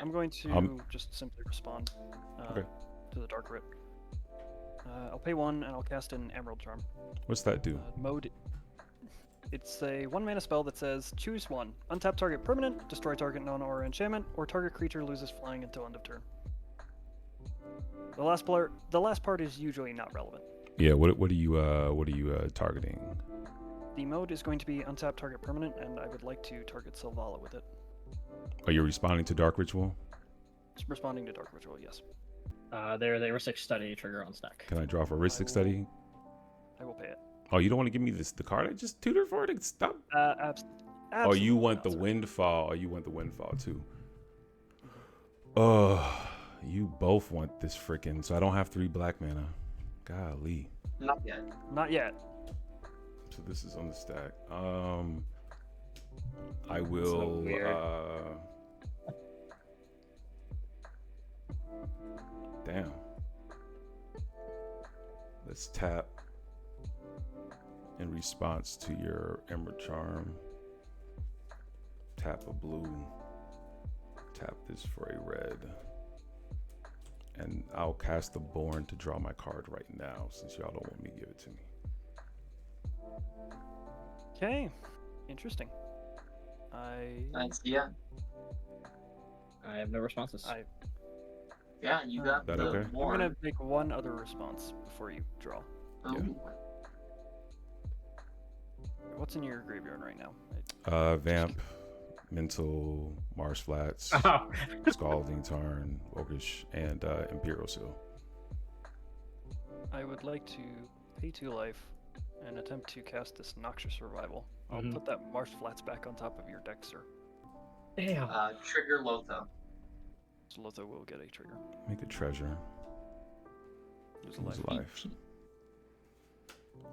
I'm going to just simply respond Okay. to the Dark Writ. I'll pay 1 and I'll cast an Emerald Charm. What's that do? Mode. It's a 1-mana spell that says choose 1. Untap target permanent, destroy target non-aura enchantment, or target creature loses flying until end of turn. The last part is usually not relevant. Yeah. What are you targeting? The mode is going to be untap target permanent, and I would like to target Selvala with it. Are you responding to dark ritual? It's responding to Dark Ritual, yes. They're the Ristic study trigger on stack. Can I draw for Ristic Study? I will pay it. Oh, you don't want to give me the card I just tutored for it? Stop. Oh, you want the windfall. Oh, you want the windfall too. Oh, you both want this freaking. So I don't have 3 black mana. Golly. Not yet. Not yet. So this is on the stack. I will. weird. Damn. Let's tap in response to your Emerald Charm. Tap a blue. Tap this for a red. And I'll cast the Born to draw my card right now since y'all don't want me to give it to me. Okay. Interesting. Yeah. I have no responses. Yeah, you got That the okay? I'm Warren. gonna make one other response before you draw. Ooh. What's in your graveyard right now? Vamp, Mental, Mars Flats, Oh. Scalding Tarn, Orcish, and Imperial Seal. I would like to pay 2 life and attempt to cast this Noxious Survival. I'll Mhm. put that Mars Flats back on top of your deck, sir. Damn. Trigger Lotho. So Lotho will get a trigger. Make a treasure. Lose a Lose life. a life.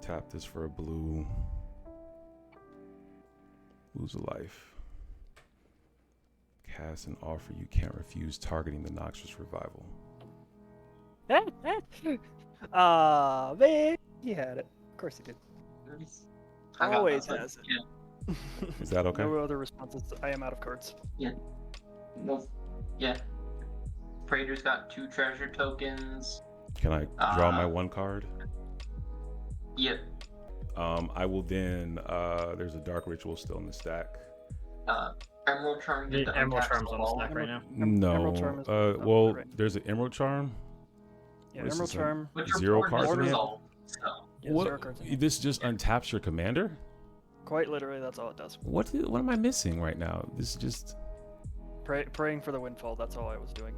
Tap this for a blue. Lose a life. cast an offer you can't refuse, targeting the Noxious Revival. Man, he had it. Of course he did. I got Always that, has it. Yeah. Is that okay? No other responses. I am out of cards. No. Yeah. Praetor's got 2 treasure tokens. Can I draw my 1 card? Yep. I will then. There's a Dark Ritual still in the stack. Emerald Charm. The get to Emerald untap Charm's on the Selvala. stack right now. No. Emerald Charm is Well, right. there's an Emerald Charm. Yeah, What is Emerald this, Charm. Which are 0 board cards is in hand? resolved, so. Yeah, What? 0 cards in hand. This just untaps your commander? Quite literally, that's all it does. What am I missing right now? This is just. Praying for the windfall. That's all I was doing.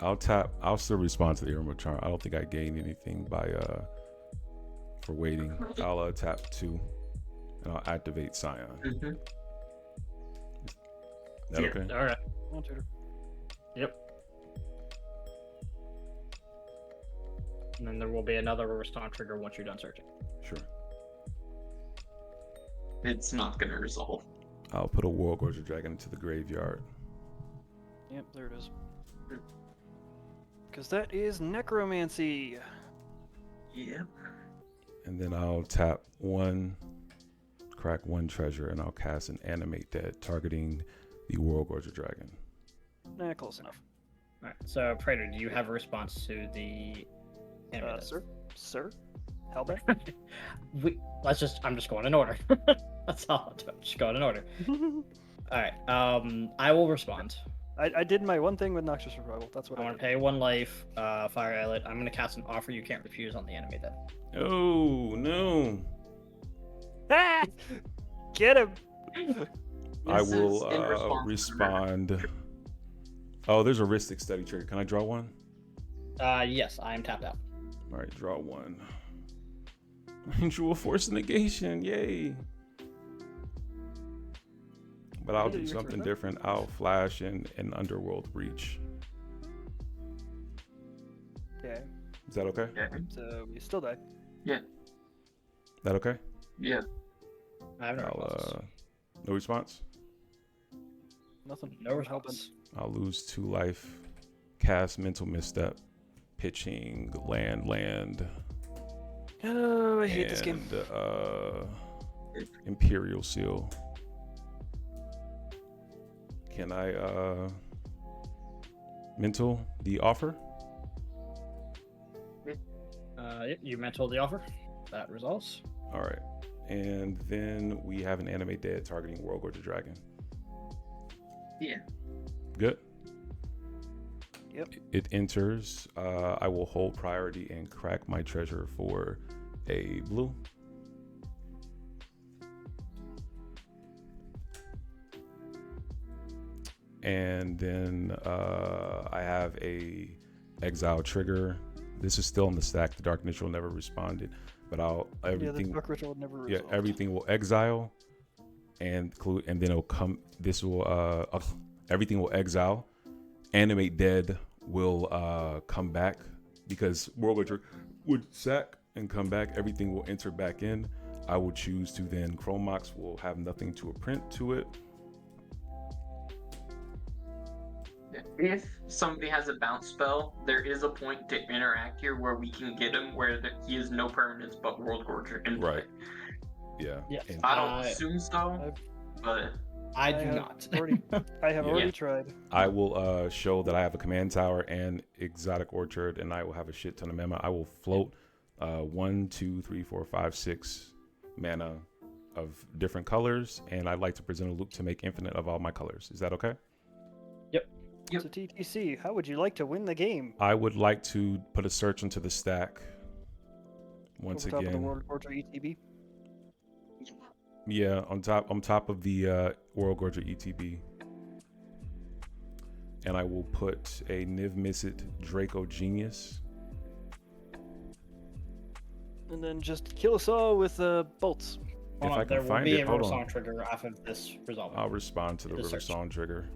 I'll still respond to the Emerald Charm. I don't think I gained anything by for waiting. I'll tap 2 and I'll activate Scion. Mm-hmm. That Yeah. okay? All right. Come on, Tutor. Yep. And then there will be another response trigger once you're done searching. Sure. It's not gonna resolve. I'll put a Worldgorger Dragon into the graveyard. Yep, there it is. Because that is necromancy. Yep. And then I'll tap 1, crack 1 treasure, and I'll cast an Animate Dead, targeting the Worldgorger Dragon. Nah, close enough. All right. So, Praetor, do you have a response to the animated? Sir? Hellback? I'm just going in order. That's all I'll do. I'm just going in order. All right. I will respond. I did my one thing with Noxious Revival. That's what I I want did. to pay 1 life, Fire Islet. I'm going to cast an offer you can't refuse on the enemy then. Oh, no. Ah! Get him! I This will is in response to respond. Oh, there's a Ristic Study trigger. Can I draw 1? Yes, I am tapped out. All right, draw 1. I drew a Force Negation. Yay. But I'll Yeah, do your turn, something huh? different. I'll flash in an Underworld Breach. Okay. Is that okay? Yeah. So we still die. That okay? Yeah. I have no responses. No response? Nothing. No Helping. response. I'll lose 2 life. Cast Mental Misstep. Pitching land. Oh, I hate this game. And Imperial Seal. Can I mental the offer? You mental the offer. That resolves. All right. And then we have an Animate Dead targeting Worldgorger Dragon. Yeah. Good. Yep. It enters. I will hold priority and crack my treasure for a blue. And then I have a exile trigger. This is still in the stack. The Dark Ritual never responded, but Yeah, everything. the Dark Ritual never Yeah, resolved. everything will exile, and then it'll come. This will everything will exile. Animate Dead will come back because Worldgorger would sack and come back. Everything will enter back in. I will choose to then Chromox will have nothing to print to it. If somebody has a bounce spell, there is a point to interact here where we can get him where he has no permanence but Worldgorger in play. Right. Yeah. Yes. And I don't assume so, I've- but I I do have not. I have Yeah. already tried. I will show that I have a command tower and exotic orchard, and I will have a shit ton of mana. I will float 1, 2, 3, 4, 5, 6 mana of different colors, and I'd like to present a loop to make infinite of all my colors. Is that okay? Yep. So TTC, how would you like to win the game? I would like to put a search into the stack. Once Over top of the again, Worldgorger ETB. yeah, on top of the Worldgorger ETB, and I will put a Niv-Mizzet Draco Genius. And then just kill us all with bolts. If I can there will find be it, a hold river on. song trigger off of this resolve. I'll respond to the The River search. Song trigger.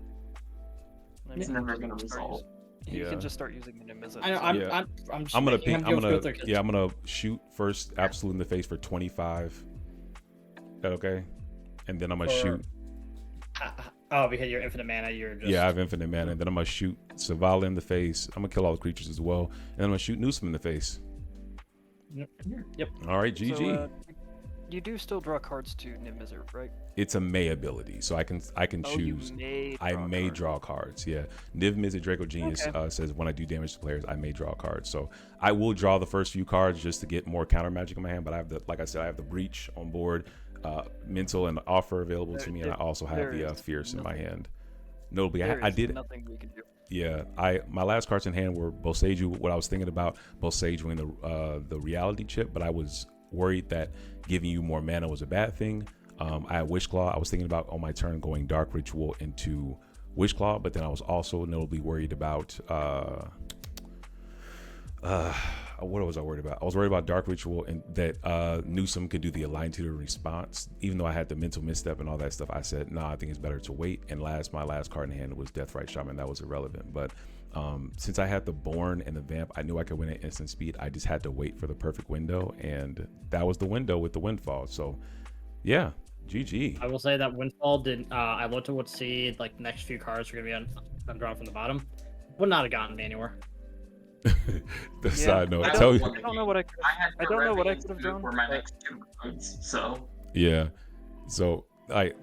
I it's mean, never you gonna can start resolve. You Yeah. can just start using the Niv-Mizzet. I know. Yeah. I'm just I'm gonna making ping. him go through 'cause- I'm gonna shoot first absolute in the face for 25. Is that okay? And then I'm gonna For- shoot. Oh, because you're infinite mana, you're just... Yeah, I have infinite mana, and then I'm gonna shoot Selvala in the face. I'm gonna kill all the creatures as well, and then I'm gonna shoot Newsom in the face. Yep. All right, GG. So, you do still draw cards to Niv-Mizzet, right? It's a May ability, so I can choose. I may draw cards. Yeah, Niv-Mizzet Draco Genius says when I do damage to players, I may draw cards. So I will draw the first few cards just to get more counter magic in my hand. But I have the, like I said, I have the Breach on board, Mental and Offer available to me, and I also have the Fierce in my hand. Notably, I did nothing we can do. Yeah, my last cards in hand were Boseiju. What I was thinking about Boseiju and the reality chip, but I was worried that giving you more mana was a bad thing. I had Wishclaw. I was thinking about on my turn going Dark Ritual into Wishclaw, but then I was also notably worried about what was I worried about? I was worried about Dark Ritual and that Newsom could do the Aligned Tutor response. Even though I had the mental misstep and all that stuff, I said, nah, I think it's better to wait. And my last card in hand was Deathrite Shaman. That was irrelevant. But since I had the Born and the Vamp, I knew I could win at instant speed. I just had to wait for the perfect window, and that was the window with the Windfall. So, yeah, GG. I will say that Windfall didn't. I looked at what seed, like the next few cards are going to be undrawn from the bottom. Would not have gotten me anywhere. Side note, I don't know what I could have done for my next 2 cards. So yeah, so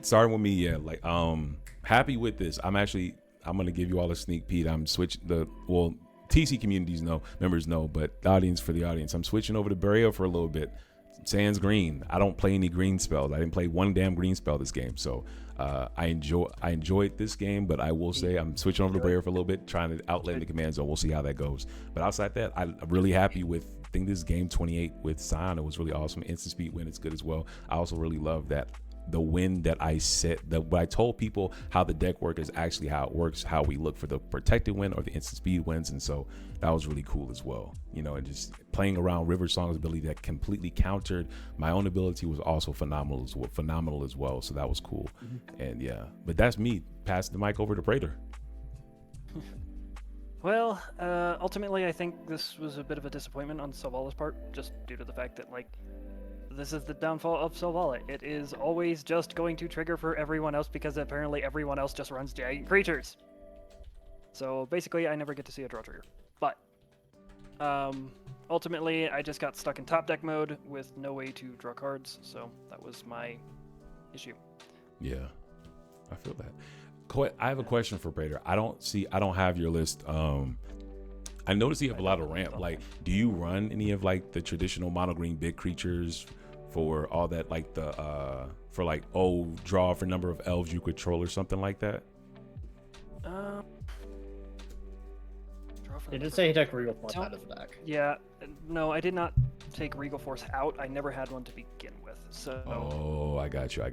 starting with me, yeah, happy with this. I'm gonna give you all a sneak peek. I'm switching TC communities members know, but the audience, I'm switching over to Burial for a little bit. Sans green. I don't play any green spells. I didn't play one damn green spell this game, so I enjoyed this game, but I will say I'm switching over to Praetor for a little bit, trying to outlet the command zone. We'll see how that goes. But outside that, I'm really happy with. I think this is game 28 with Scion. It was really awesome. Instant speed win, it's good as well. I also really love that the win that I set. What I told people how the deck work is actually how it works. How we look for the protected win or the instant speed wins, and so that was really cool as well. And just playing around River Song's ability that completely countered my own ability was also phenomenal as well. So that was cool. And yeah, but that's me. Pass the mic over to Praetor. Well, ultimately, I think this was a bit of a disappointment on Selvala's part, just due to the fact that this is the downfall of Selvala. It is always just going to trigger for everyone else because apparently everyone else just runs giant creatures. So basically, I never get to see a draw trigger. But ultimately, I just got stuck in top deck mode with no way to draw cards, so that was my issue. Yeah, I feel that. I have a question for Praetor. I don't have your list. I noticed you have a lot of ramp. Do you run any of the traditional mono green big creatures for all that, draw for number of elves you control or something like that? It did say he took Regal Force out of the deck. Yeah, no, I did not take Regal Force out. I never had one to begin with. So. Oh, I got you.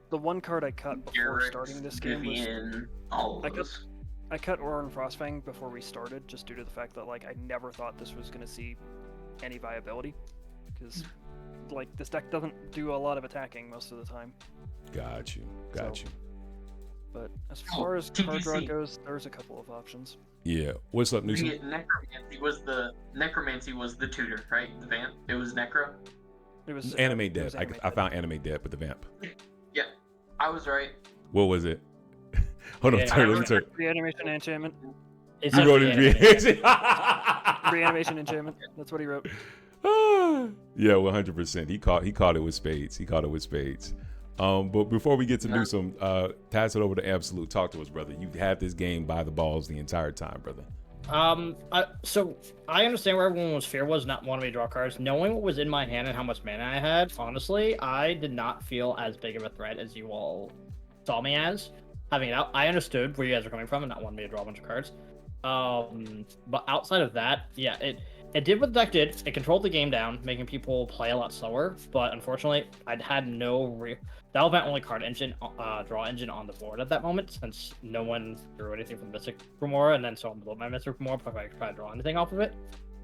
The one card I cut before starting this game was I cut Aurora Frostfang before we started, just due to the fact that I never thought this was going to see any viability, because this deck doesn't do a lot of attacking most of the time. Got you. But as far as card draw goes, there's a couple of options. Yeah. What's up, Newsom? Necromancy was the tutor, right? The vamp. It was Necro. It was Animate Dead. I found Animate Dead with the vamp. Yeah, I was right. What was it? Hold on, turn. Reanimation enchantment. He wrote it. Reanimation enchantment. That's what he wrote. Yeah, 100%. He caught it with spades. But before we get to Newsom, pass it over to Absolute. Talk to us, brother. You've had this game by the balls the entire time, brother. So I understand where everyone's fear was, not wanting me to draw cards. Knowing what was in my hand and how much mana I had, honestly, I did not feel as big of a threat as you all saw me as. Having it out, I understood where you guys are coming from and not wanting me to draw a bunch of cards. But outside of that, yeah, it did what the deck did. It controlled the game down, making people play a lot slower. But unfortunately, I'd had no that was my only card engine, draw engine on the board at that moment, since no one drew anything from Mystic Remora, and then someone blew my Mystic Remora before I could try to draw anything off of it.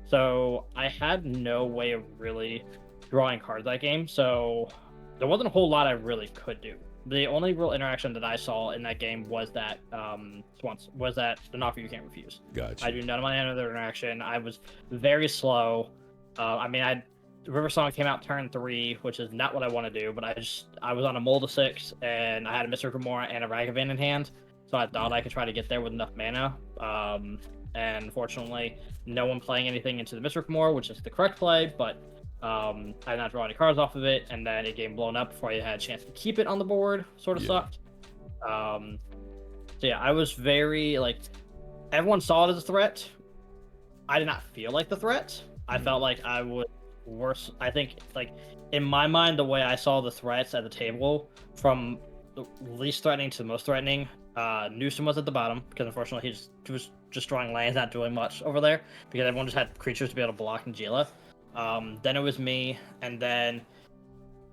So I had no way of really drawing cards that game. So there wasn't a whole lot I really could do. The only real interaction that I saw in that game was that an offer you can't refuse. Gotcha. I do none of my other interaction. I was very slow. I River Song came out turn 3, which is not what I want to do, but I was on a mold of 6, and I had a Mr. Gamora and a Ragavan in hand, so I thought I could try to get there with enough mana. And unfortunately, no one playing anything into the Mr. Gamora, which is the correct play, but I did not draw any cards off of it, and then it getting blown up before I had a chance to keep it on the board. Sort of sucked. So yeah, I was very, like, everyone saw it as a threat. I did not feel like the threat. I felt like I would worse. I think, like, in my mind, the way I saw the threats at the table, from the least threatening to the most threatening, Newsom was at the bottom, because unfortunately he was just drawing lands, not doing much over there, because everyone just had creatures to be able to block Najeela. Then it was me, and then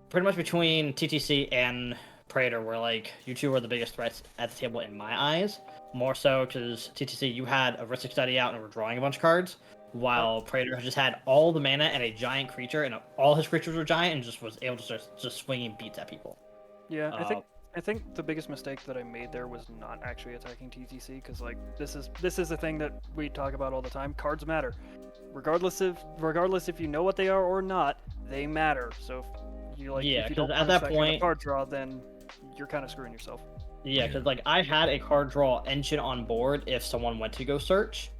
pretty much between TTC and Praetor were, like, you two were the biggest threats at the table in my eyes. More so because TTC, you had a Ristic Study out and were drawing a bunch of cards, while Praetor just had all the mana and a giant creature, and all his creatures were giant, and just was able to start just swinging beats at people. Yeah, I think the biggest mistake that I made there was not actually attacking TTC, because, like, this is the thing that we talk about all the time. Cards matter, regardless if you know what they are or not. They matter. So if you if you don't at that point card draw, then you're kind of screwing yourself. Yeah, because like I had a card draw engine on board if someone went to go search,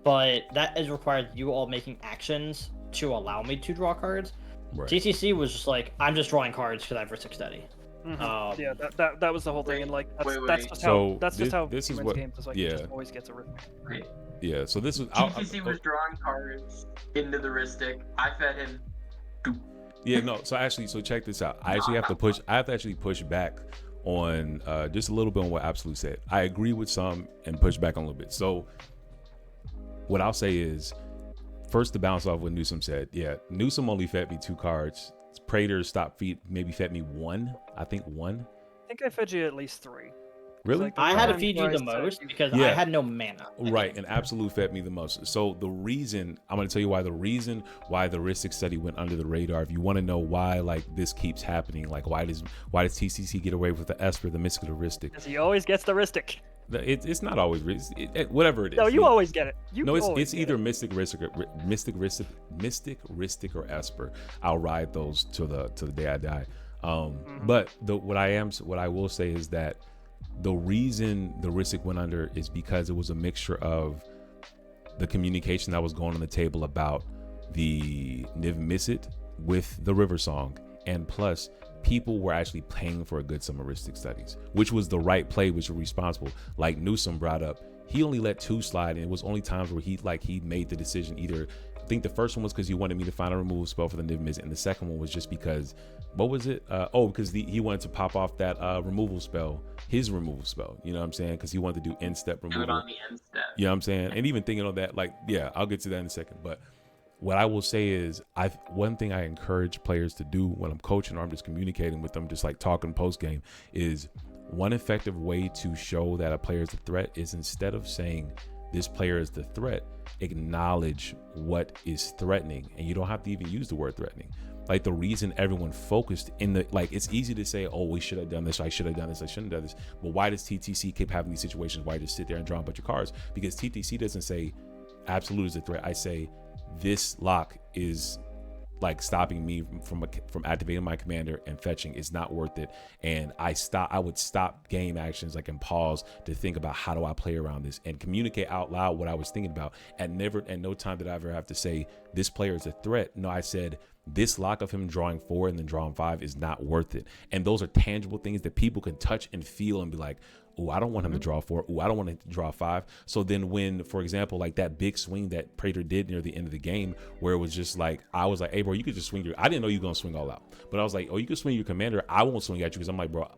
but that is required you all making actions to allow me to draw cards. Right. TTC was just like, I'm just drawing cards because I have Ristic Study. Mm-hmm. Yeah, that was the whole thing, and like that's just how this is what games is like. He just always gets a Ristic. Yeah, so this was TTC was drawing cards into the Ristic. I fed him. Yeah, no. So check this out. I have to actually push back on just a little bit on what Absolute said. I agree with some and push back on a little bit. So what I'll say is, first to bounce off what Newsom said. Yeah, Newsom only fed me 2 cards. Praetor maybe fed me 1. I think 1. I think I fed you at least 3. Really? Like I had to feed you the most because I had no mana. Right, and Absolute fed me the most. So I'm going to tell you why the Ristic Study went under the radar. If you want to know why, like, this keeps happening, like why does TCC get away with the Esper, the Mystic, the Ristic? Because he always gets the Ristic. It's not always whatever it is. No, you always get it. It's either Mystic Ristic or Esper. I'll ride those to the day I die. But what I will say is that the reason the Ristic went under is because it was a mixture of the communication that was going on the table about the Niv-Mizzet with the River Song, and plus people were actually paying for a good sum of Ristic Studies, which was the right play, which was responsible. Like Newsom brought up, he only let 2 slide, and it was only times where he made the decision. Either, I think the first one was because he wanted me to find a removal spell for the Niv-Mizzet, and the second one was just because, what was it? Because he wanted to pop off that removal spell, his removal spell. You know what I'm saying? Because he wanted to do end step removal. Do it on the end step. You know what I'm saying? And even thinking on that, like, yeah, I'll get to that in a second. But what I will say is, one thing I encourage players to do when I'm coaching or I'm just communicating with them, just like talking post game, is one effective way to show that a player is a threat is, instead of saying this player is the threat, acknowledge what is threatening. And you don't have to even use the word threatening. Like, the reason everyone focused it's easy to say, oh, we should have done this, I should have done this, I shouldn't have done this. But why does TTC keep having these situations? Why just sit there and draw a bunch of cards? Because TTC doesn't say Absolute is a threat. I say this lock is like stopping me from activating my commander and fetching. Is not worth it. And I would stop game actions, like, and pause to think about how do I play around this and communicate out loud what I was thinking about. And no time did I ever have to say this player is a threat. No, I said this lock of him drawing 4 and then drawing 5 is not worth it. And those are tangible things that people can touch and feel and be like, oh, I don't want him to draw 4. Oh, I don't want him to draw 5. So then when, for example, like that big swing that Praetor did near the end of the game, where it was just like, I was like, hey, bro, you could just swing I didn't know you were going to swing all out. But I was like, oh, you could swing your commander. I won't swing at you, because I'm like, bro,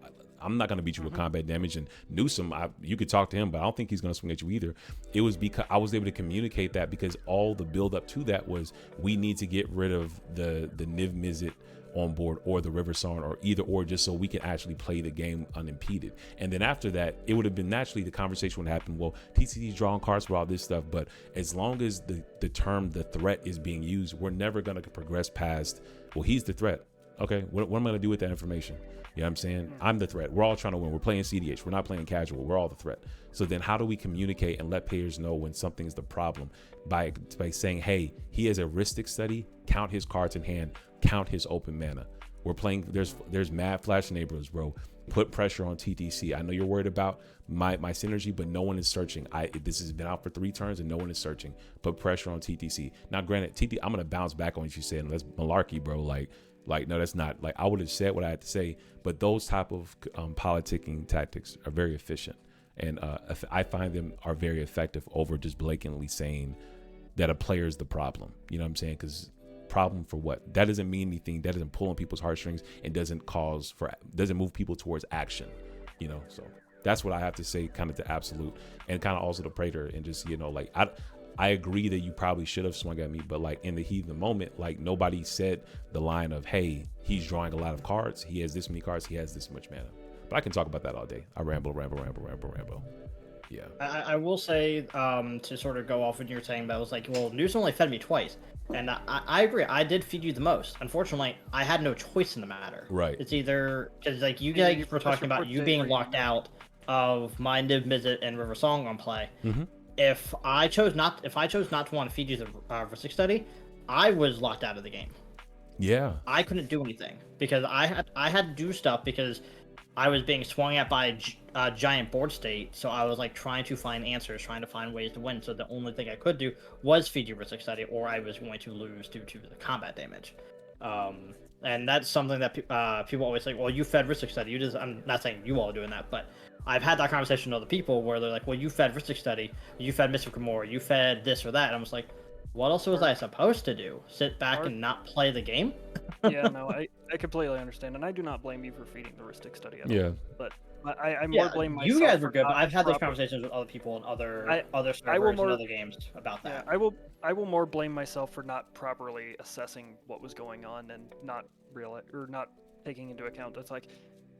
I'm not going to beat you with combat damage. And Newsom, you could talk to him, but I don't think he's going to swing at you either. It was because I was able to communicate that, because all the build up to that was, we need to get rid of the Niv-Mizzet on board, or the River Song, or either or, just so we can actually play the game unimpeded. And then after that, it would have been naturally the conversation would happen, well, TCC's drawing cards for all this stuff, but as long as the term the threat is being used, we're never going to progress past, well, he's the threat. Okay, what am I going to do with that information? You know what I'm saying? I'm the threat. We're all trying to win. We're playing CEDH. We're not playing casual. We're all the threat. So then how do we communicate and let players know when something's the problem? By saying, hey, he has a heuristic study, count his cards in hand, count his open mana. We're playing, there's mad flash neighborhoods, bro. Put pressure on TTC. I know you're worried about my synergy, but no one is searching. This has been out for 3 turns and no one is searching. Put pressure on TTC. Now, granted, I'm going to bounce back on what you said. That's malarkey, bro. Like, no, that's not. Like, I would have said what I had to say, but those type of politicking tactics are very efficient. And I find them are very effective over just blatantly saying that a player is the problem. You know what I'm saying? Because problem for what? That doesn't mean anything. That doesn't pull on people's heartstrings and doesn't move people towards action. You know, so that's what I have to say, kind of to absolute, and kind of also the Praetor, and just, you know, like I agree that you probably should have swung at me, but like in the heat of the moment, like nobody said the line of, hey, he's drawing a lot of cards. He has this many cards. He has this much mana. But I can talk about that all day. I ramble. Yeah. I will say, to sort of go off what you were saying, but I was like, well, Newsom only fed me twice. And I agree. I did feed you the most. Unfortunately, I had no choice in the matter. Right. It's either, because like you guys were talking about you being locked out of my Niv-Mizzet and River Song on play. Mm-hmm. If I chose not to want to feed you the heuristic study, I was locked out of the game. Yeah. I couldn't do anything because I had to do stuff because I was being swung at by a giant board state. So I was like trying to find answers, trying to find ways to win. So the only thing I could do was feed you heuristic study, or I was going to lose due to the combat damage. And that's something that people always say, well, you fed heuristic study. I'm not saying you all are doing that, but I've had that conversation with other people where they're like, well, you fed heuristic study, you fed Mystic Gamora, you fed this or that. And I was like, what else was I supposed to do? Sit back and not play the game? Yeah, no, I completely understand, and I do not blame you for feeding the heuristic study at all. Yeah. But I more blame myself. You guys were for good, but not I've had those proper- conversations with other people in other servers more- and other games about that. Yeah, I will more blame myself for not properly assessing what was going on and not taking into account. It's like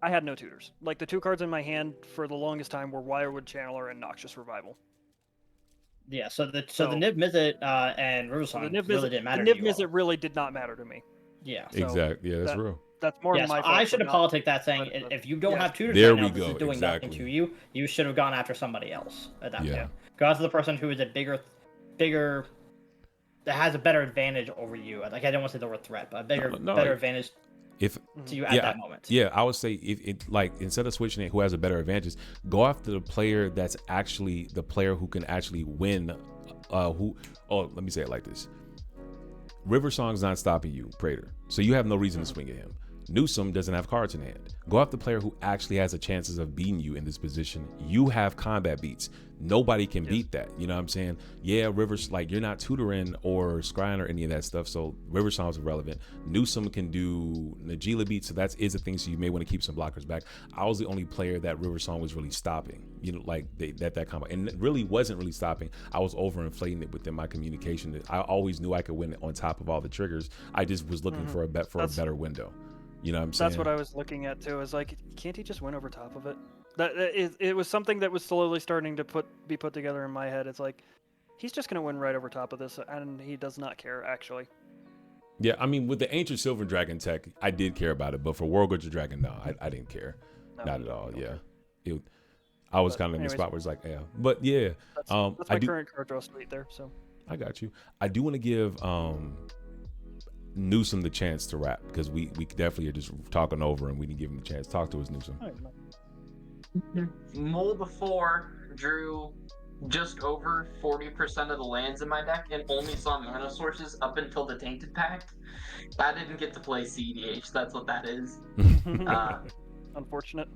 I had no tutors. Like the 2 cards in my hand for the longest time were Wirewood Channeler and Noxious Revival. Yeah, so the Niv-Mizzet and Riversong really didn't matter. The Niv-Mizzet really did not matter to me. Yeah. So Exactly. Yeah, that's real. That's more Yeah, my so fault. I should have politicked that saying if you don't have tutors right now, this is doing nothing to you. You should have gone after somebody else at that point. Go after the person who is a bigger, that has a better advantage over you. Like I don't want to say the word threat, but a better advantage to you at that moment. Yeah, I would say it like instead of switching it, who has a better advantage, go after the player that's actually the player who can actually win. Let me say it like this. River Song's not stopping you, Praetor. So you have no reason to swing at him. Newsom doesn't have cards in hand. Go after the player who actually has the chances of beating you in this position. You have combat beats. Nobody can beat that. You know what I'm saying? Yeah, Rivers, like you're not tutoring or scrying or any of that stuff. So River Song's irrelevant. Newsom can do Najeela beats. So that is a thing. So you may want to keep some blockers back. I was the only player that River Song was really stopping. You know, like that combat, and it really wasn't really stopping. I was overinflating it within my communication. I always knew I could win it on top of all the triggers. I just was looking for a better window. You know what I'm saying? That's what I was looking at too. Is like, can't he just win over top of it? It was something that was slowly starting to be put together in my head. It's like, he's just gonna win right over top of this, and he does not care actually. Yeah, I mean, with the Ancient Silver Dragon tech, I did care about it, but for Worldgorger Dragon, no, I didn't care, not at all. Yeah, I was kind of in the spot where it's like, yeah, but yeah, that's my current card draw suite there. So I got you. I do want to give Newsom the chance to rap because we definitely are just talking over and we didn't give him the chance. Talk to us, Newsom. Mole before drew just over 40% of the lands in my deck and only saw mana sources up until the Tainted Pact. I didn't get to play cEDH. That's what that is. Unfortunate.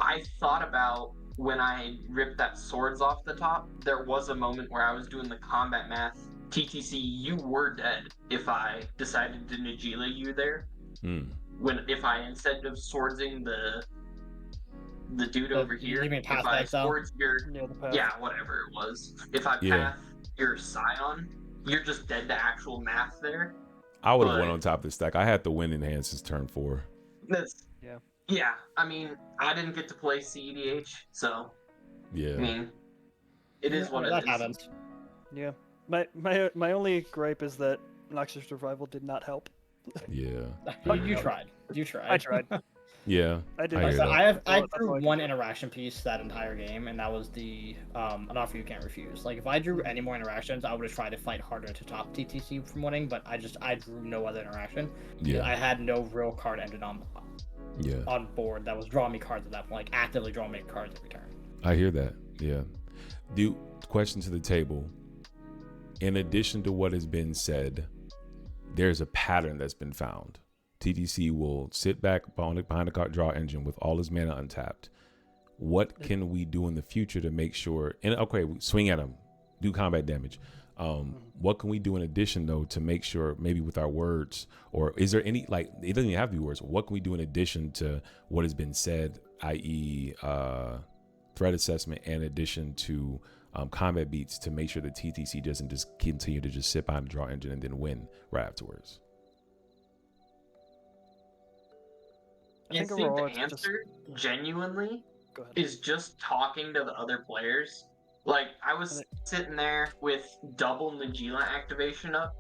I thought about when I ripped that swords off the top, there was a moment where I was doing the combat math. TTC, you were dead if I decided to Najeela you there. If I, instead of swordsing the dude over here, if I swords your whatever it was, if I path your Scion, you're just dead to actual math there. I would have went on top of the stack. I had the win in hand since turn 4. Yeah, I mean, I didn't get to play cEDH, so I mean, it is what it is. Happens. Yeah. My only gripe is that Noxious Revival did not help. Yeah. You tried. You tried. I tried. Yeah. I did. I hear that. I That's drew all I can one do. interaction piece that entire game, and that was the an offer you can't refuse. Like if I drew any more interactions, I would have tried to fight harder to top TTC from winning, but I drew no other interaction. Yeah. I had no real card engine Yeah. on board that was drawing me cards at that point, like actively drawing me cards every turn. I hear that. Yeah. Question to the table. In addition to what has been said, there's a pattern that's been found. TTC will sit back behind the draw engine with all his mana untapped. What can we do in the future to make sure? And okay, swing at him, do combat damage. What can we do in addition though to make sure, maybe with our words, or is there any, like, it doesn't even have to be words. What can we do in addition to what has been said, i.e., threat assessment, in addition to combat beats, to make sure that TTC doesn't just continue to just sit behind the draw engine and then win right afterwards? I think overall, the answer, genuinely, Go ahead. is just talking to the other players. Like, I was sitting there with double Najeela activation up,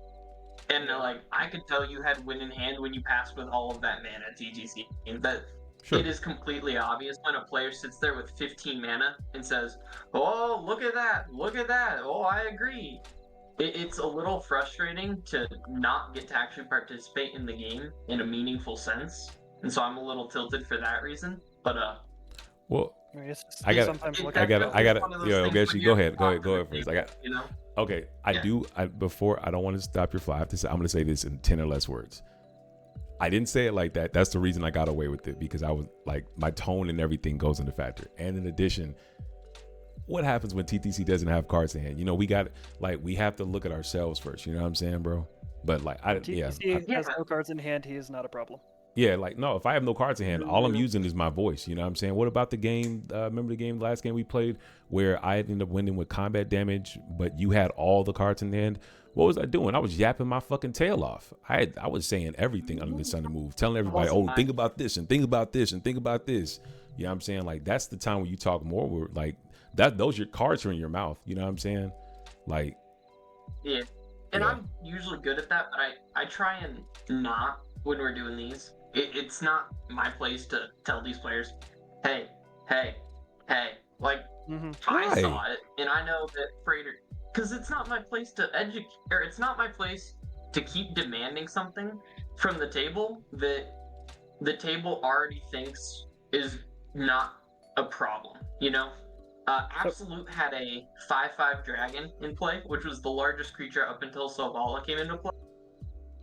and like, I could tell you had win in hand when you passed with all of that mana, TTC. But Sure. it is completely obvious when a player sits there with 15 mana and says, "Oh, look at that! Look at that! Oh, I agree." It's a little frustrating to not get to actually participate in the game in a meaningful sense, and so I'm a little tilted for that reason. But Well, I mean, I got sometimes look I at got it's I got one of those yo, things Gashi, when go you're ahead talking first. to I got people, you know. okay. Yeah. Before, I don't want to stop your flow. I have to say, I'm going to say this in 10 or less words. I didn't say it like that. That's the reason I got away with it, because I was like, my tone and everything goes into factor. And in addition, what happens when TTC doesn't have cards in hand? You know, we have to look at ourselves first. You know what I'm saying, bro? But like, TTC has no cards in hand. He is not a problem. yeah, like, no, if I have no cards in hand, all I'm using is my voice. You know what I'm saying? What about the game? Remember the last game we played where I ended up winning with combat damage, but you had all the cards in hand? What was I doing? I was yapping my fucking tail off. I was saying everything under the sun to move, telling everybody, oh, think about this and think about this and think about this. You know what I'm saying? Like, that's the time when you talk more. Where, like, those your cards are in your mouth. You know what I'm saying? Like, yeah. And I'm usually good at that, but I try and not when we're doing these. It's not my place to tell these players, hey. Like, I saw it, and I know that Praetor, because it's not my place to educate, or it's not my place to keep demanding something from the table that the table already thinks is not a problem, you know? Absolute had a 5/5 dragon in play, which was the largest creature up until Selvala came into play.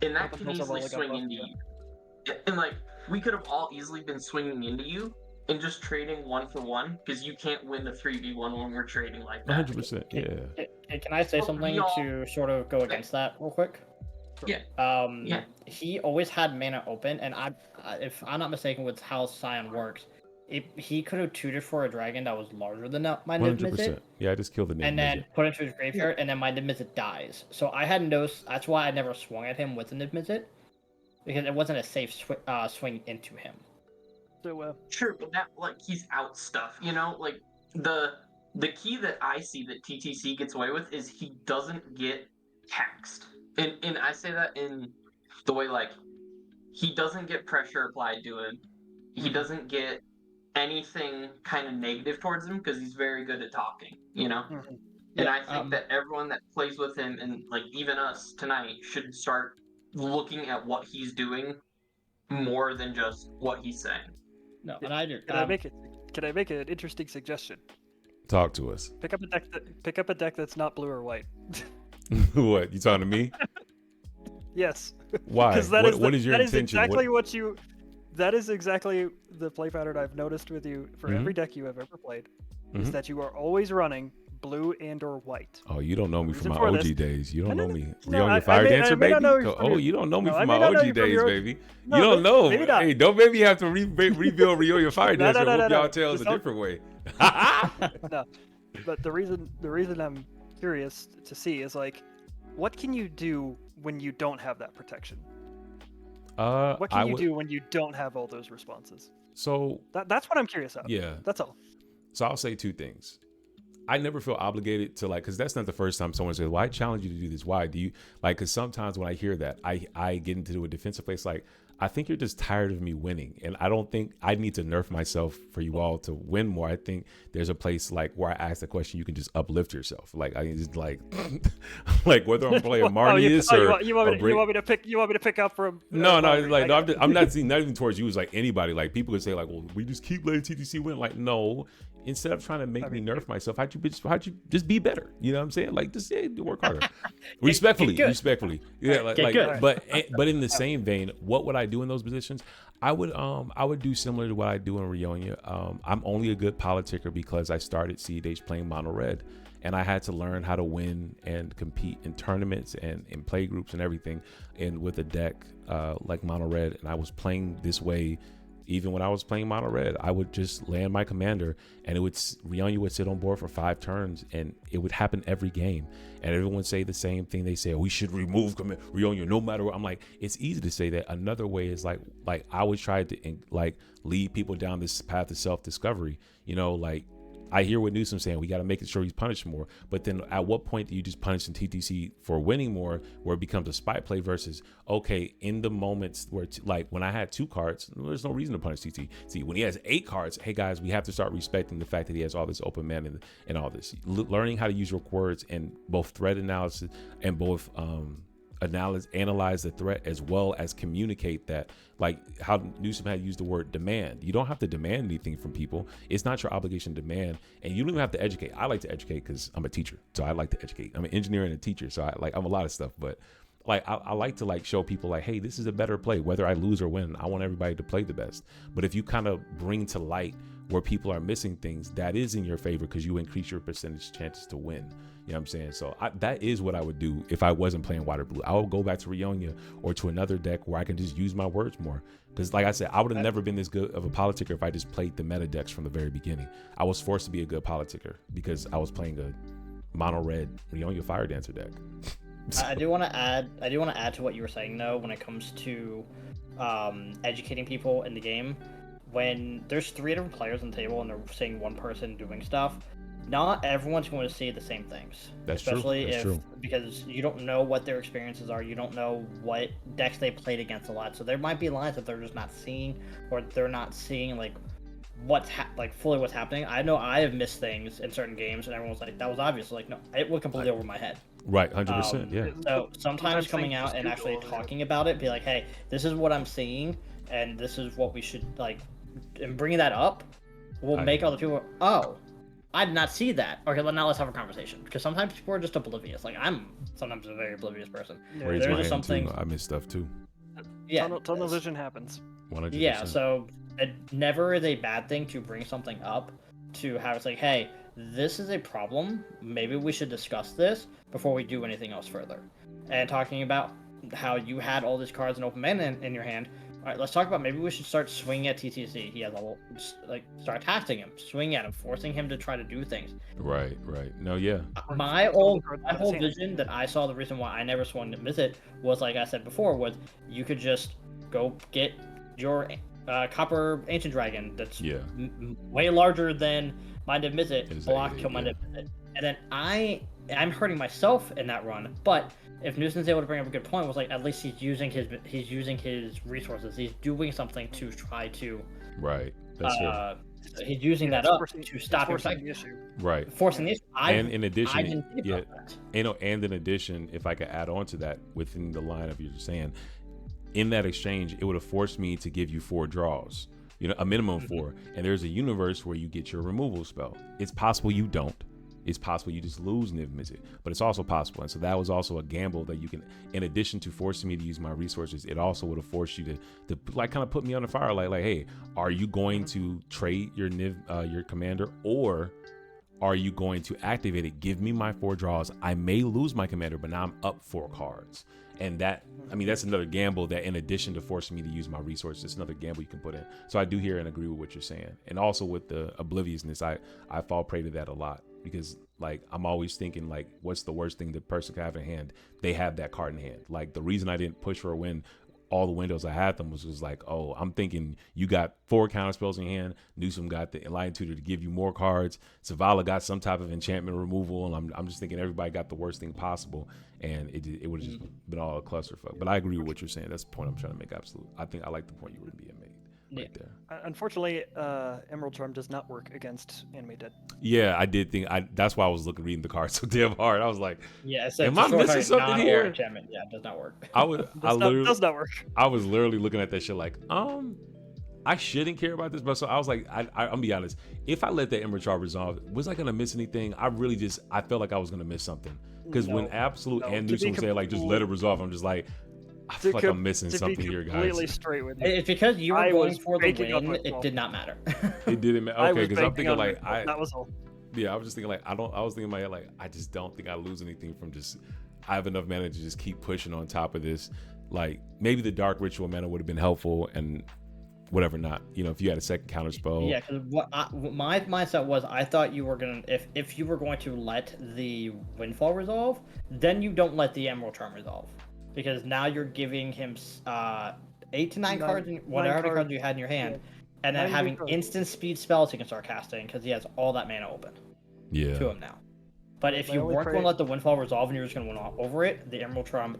And that can easily swing into you. And like, we could have all easily been swinging into you and just trading 1-for-1, because you can't win the 3v1 when we're trading like that. 100%. Yeah. Can I say something to sort of go against that real quick? Yeah. He always had mana open, and if I'm not mistaken with how Scion works, he could have tutored for a dragon that was larger than my Niv-Mizzet. Yeah, I just killed the Niv-Mizzet. And then put it into his graveyard, and then my Niv-Mizzet dies. So I had that's why I never swung at him with the Niv-Mizzet, because it wasn't a safe swing into him. So, True, but that, like, he's out stuff, you know? Like, the key that I see that TTC gets away with is he doesn't get taxed. And I say that in the way, like, he doesn't get pressure applied to him. He doesn't get anything kind of negative towards him, because he's very good at talking, you know? And I think that everyone that plays with him, and, like, even us tonight, should start looking at what he's doing more than just what he's saying. No, and I do. Can I make an interesting suggestion? Talk to us. Pick up a deck that's not blue or white. What, you talking to me? Yes. Why? What is your intention? That is exactly the play pattern I've noticed with you for every deck you have ever played. Is that you are always running blue and or white. Oh, you don't know me from my for OG this- days. You don't know me. no, You on I- your fire I may- dancer, I may baby? not know you from Oh, your- you don't know me No, I from may my not know OG you from days, your- baby. No, you don't know. maybe not. Hey, don't make me have to rebuild Rio your fire No, dancer. no, Whoop no. y'all tails a Just different way. No, but the reason I'm curious to see is, like, what can you do when you don't have that protection? What can you do when you don't have all those responses? So That's what I'm curious about. yeah. That's all. So I'll say two things. I never feel obligated to like, because that's not the first time someone says, well, I challenge you to do this. Why do you like? Because sometimes when I hear that, I get into a defensive place like, I think you're just tired of me winning. And I don't think I need to nerf myself for you all to win more. I think there's a place like where I ask the question, you can just upllift yourself. Like I just like, like whether I'm playing Marnius you want me to pick up from? No, like no, I'm not seeing nothing towards you as like anybody. Like people could say like, well, we just keep letting TTC win. Like no, instead of trying to make me nerf myself, how'd you just be better? You know what I'm saying? Like just work harder, respectfully. Yeah, but in the same vein, what would I do in those positions? I would do similar to what I do in Rionia. I'm only a good politicker because I started cEDH playing mono red, and I had to learn how to win and compete in tournaments and in play groups and everything, and with a deck like mono red. And I was playing this way. Even when I was playing mono red, I would just land my commander, and Rionia would sit on board for 5 turns, and it would happen every game. And everyone would say the same thing. They say, oh, we should remove Rionia no matter what. I'm like, it's easy to say that. Another way is like I would try to like lead people down this path of self-discovery. You know, like I hear what Newsom saying, we got to make sure he's punished more. But then at what point do you just punish in TTC for winning more, where it becomes a spy play versus, okay, in the moments where, like when I had 2 cards, there's no reason to punish TTC. When he has 8 cards, hey guys, we have to start respecting the fact that he has all this open man and all this. Learning how to use your words and both threat analysis and both analyze the threat as well as communicate that, like how Newsom had used the word demand. You don't have to demand anything from people. It's not your obligation to demand, and you don't even have to educate. I like to educate because I'm a teacher, so I like to educate. I'm an engineer and a teacher, so I'm a lot of stuff, but like I like to like show people like, hey, this is a better play, whether I lose or win. I want everybody to play the best. But if you kind of bring to light where people are missing things, that is in your favor because you increase your percentage chances to win. You know what I'm saying? So that is what I would do if I wasn't playing white or blue. I would go back to Rionia or to another deck where I can just use my words more. Because like I said, I would have never been this good of a politicker if I just played the meta decks from the very beginning. I was forced to be a good politicker because I was playing a mono red Rionia Fire Dancer deck. I do want to add to what you were saying though when it comes to educating people in the game. When there's 3 different players on the table and they're seeing one person doing stuff, not everyone's going to see the same things. That's especially true. That's true. Because you don't know what their experiences are. You don't know what decks they played against a lot. So there might be lines that they're just not seeing, or they're not seeing like fully what's happening. I know I have missed things in certain games, and everyone's like, "That was obvious." Like, no, it went completely over my head. Right, 100%. Yeah. So sometimes coming out and actually talking about it, be like, "Hey, this is what I'm seeing, and this is what we should like," and bringing that up will make other people. Oh, I did not see that. Okay, now let's have a conversation. Because sometimes people are just oblivious. Like I'm sometimes a very oblivious person. Yeah. Raise my hand too. I miss stuff too. Yeah, tunnel vision happens. 100%. Yeah, so it never is a bad thing to bring something up, to have it's like, hey, this is a problem. Maybe we should discuss this before we do anything else further. And talking about how you had all these cards and open man in your hand. All right, let's talk about maybe we should start swinging at TTC. He has start tasking him, swing at him, forcing him to try to do things. Right. No, yeah. My whole vision that I saw, the reason why I never swung Niv-Mizzet was, like I said before, was you could just go get your copper ancient dragon that's way larger than my Niv-Mizzet, block, kill my Niv-Mizzet. And then I'm hurting myself in that run, but if Newsom's able to bring up a good point, was like at least he's using his resources. He's doing something to try to. Right. That's true. He's using that up to stop the issue. Right. Forcing the issue. And in addition, and in addition, if I could add on to that within the line of you saying, in that exchange, it would have forced me to give you 4 draws. You know, a minimum of 4. And there's a universe where you get your removal spell. It's possible you don't. It's possible you just lose Niv-Mizzet, but it's also possible. And so that was also a gamble that you can, in addition to forcing me to use my resources, it also would have forced you to like kind of put me on the fire. Like, hey, are you going to trade your your commander, or are you going to activate it? Give me my 4 draws. I may lose my commander, but now I'm up 4 cards. And that, I mean, that's another gamble that, in addition to forcing me to use my resources, it's another gamble you can put in. So I do hear and agree with what you're saying. And also with the obliviousness, I fall prey to that a lot. Because like I'm always thinking like, what's the worst thing the person could have in hand? They have that card in hand. Like the reason I didn't push for a win all the windows I had them was just like, oh, I'm thinking you got 4 counter spells in your hand. Newsom got the Enlightened Tutor to give you more cards. Selvala got some type of enchantment removal, and I'm just thinking everybody got the worst thing possible, and it would have just been all a clusterfuck. But I agree with what you're saying. That's the point I'm trying to make. Absolutely, I like the point you were being made. Right there. Unfortunately, Emerald Charm does not work against Anime Dead. Yeah, I did think that's why I was reading the cards so damn hard. I was like, yeah, am I missing something here? Enchantment. Yeah, it does not work. Does not work. I was literally looking at that shit like, I shouldn't care about this, but so I was like, I'm gonna be honest. If I let that Emerald Charm resolve, was I gonna miss anything? I felt like I was gonna miss something because when Absolute and Newsom said like just let it resolve, I'm just like, I feel like I'm missing something here, guys. Completely straight with you. It's because you were going for the win. It did not matter. It didn't matter. Okay, because I'm thinking like that was all. Yeah, I was just thinking like I was thinking in my head like I just don't think I lose anything from just I have enough mana to just keep pushing on top of this. Like maybe the Dark Ritual mana would have been helpful and whatever not. You know, if you had a second counter spell. Yeah, because my mindset was I thought you were gonna if you were going to let the Windfall resolve, then you don't let the Emerald Charm resolve. Because now you're giving him 8 to 9 cards, whatever cards you had in your hand, and then having instant speed spells he can start casting because he has all that mana open. Yeah. To him now. But if you weren't going to let the Windfall resolve and you're just going to win over it, the Emerald Charm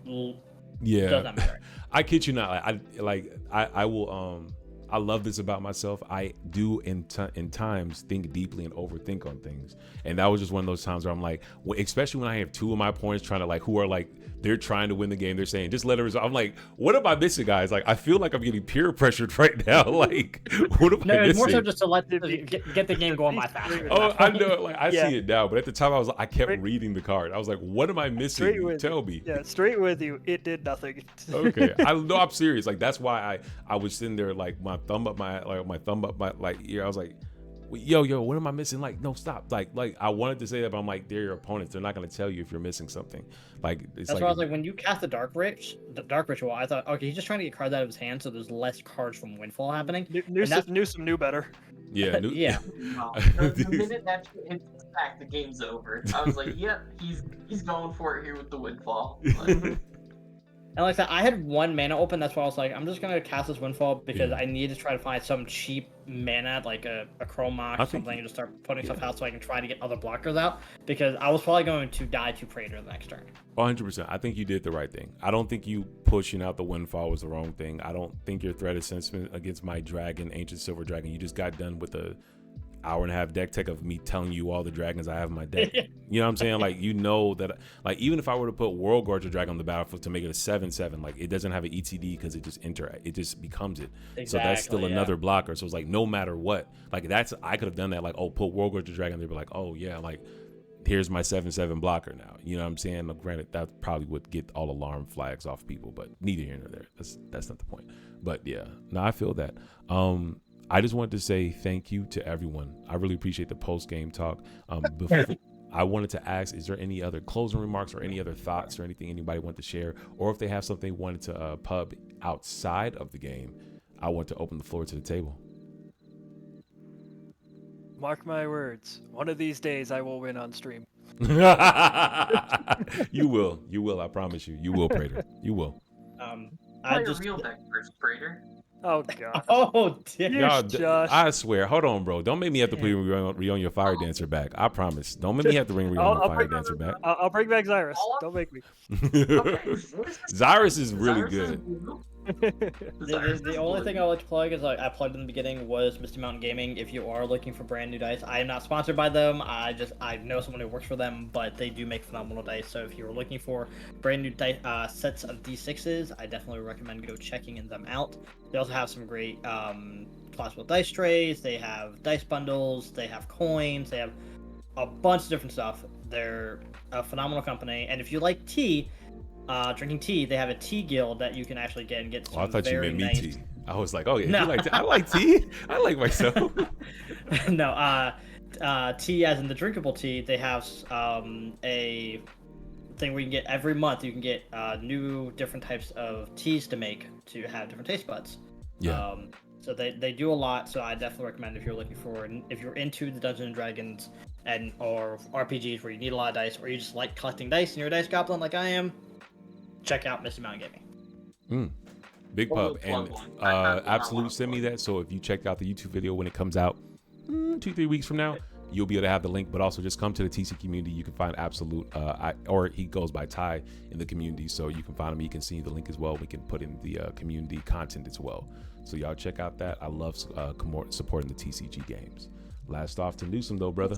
does not matter. I kid you not. I will. I love this about myself. I do in times think deeply and overthink on things, and that was just one of those times where I'm like, especially when I have 2 of my opponents trying to like who are like they're trying to win the game. They're saying just let it resolve. I'm like, what am I missing, guys? Like I feel like I'm getting peer pressured right now. Like what am I missing? It's more so just to let get the game going by faster. Oh, I know. Like I see it now, but at the time I kept reading the card. I was like, what am I missing? Tell me. Yeah, straight with you. It did nothing. Okay, I know I'm serious. Like that's why I was sitting there like my thumb up my ear. I was like, yo, what am I missing? Like, no, stop. Like I wanted to say that, but I'm like, they're your opponents. They're not gonna tell you if you're missing something. Like it's that's why I was like, when you cast the Dark Ritual, I thought, okay, he's just trying to get cards out of his hand, so there's less cards from Windfall happening. Newsom knew better. Yeah, yeah. The minute that hit back, the game's over. I was like, yep, he's going for it here with the Windfall. And like that, I had 1 mana open. That's why I was like, I'm just gonna cast this Windfall because I need to try to find some cheap mana, like a Chroma or something, and just start putting stuff out so I can try to get other blockers out. Because I was probably going to die to Praetor the next turn. 100%. I think you did the right thing. I don't think you pushing out the Windfall was the wrong thing. I don't think your threat of sentiment against my dragon, Ancient Silver Dragon, you just got done with a hour-and-a-half deck tech of me telling you all the dragons I have in my deck. You know what I'm saying? Like, you know that, like, even if I were to put Worldgorger Dragon on the battlefield to make it a 7/7, like, it doesn't have an ETD because it just becomes it. Exactly, so that's still another blocker. So it's like, no matter what, like, I could have done that, like, oh, put Worldgorger Dragon, they'd be like, oh, yeah, like, here's my 7/7 blocker now. You know what I'm saying? Now, granted, that probably would get all alarm flags off people, but neither here nor there. That's not the point. But, yeah, no, I feel that. I just wanted to say thank you to everyone. I really appreciate the post-game talk. Before, I wanted to ask, is there any other closing remarks or any other thoughts or anything anybody want to share? Or if they have something they wanted to pub outside of the game, I want to open the floor to the table. Mark my words. One of these days I will win on stream. You will. I promise you. You will, Praetor. You will. Play a real deck first, Praetor. Oh god. Oh damn. Y'all, I swear. Hold on, bro. Don't make me have to bring Rion your Fire Dancer back. I promise. Don't make me have to bring Rion your Fire Dancer back. I'll bring back Xyrus. Don't make me. Xyrus is really good. The only thing I like to plug is like I plugged in the beginning was Misty Mountain Gaming. If you are looking for brand new dice, I am not sponsored by them. I know someone who works for them, but they do make phenomenal dice. So if you're looking for brand new dice sets of D6s, I definitely recommend go checking them out. They also have some great collapsible dice trays. They have dice bundles. They have coins. They have a bunch of different stuff. They're a phenomenal company, and if you like tea. Drinking tea, they have a tea guild that you can actually get and get some I thought you meant nice... me tea. I was like, oh yeah, no. I like tea. I like myself. No, tea as in the drinkable tea. They have a thing where you can get every month. You can get new different types of teas to make to have different taste buds. Yeah. So they do a lot. So I definitely recommend if you're into the Dungeons and Dragons or RPGs where you need a lot of dice, or you just like collecting dice and you're a dice goblin like I am. Check out Misty Mountain Gaming. Big Or pub. we'll plug And one. I have one I Absolute wanna send me plug. that. So if you check out the YouTube video when it comes out 2-3 weeks from now, you'll be able to have the link. But also just come to the TC community. You can find Absolute, or he goes by Ty in the community. So you can find him. You can see the link as well. We can put in the community content as well. So y'all check out that. I love supporting the TCG games. Last off to Newsom though, brother.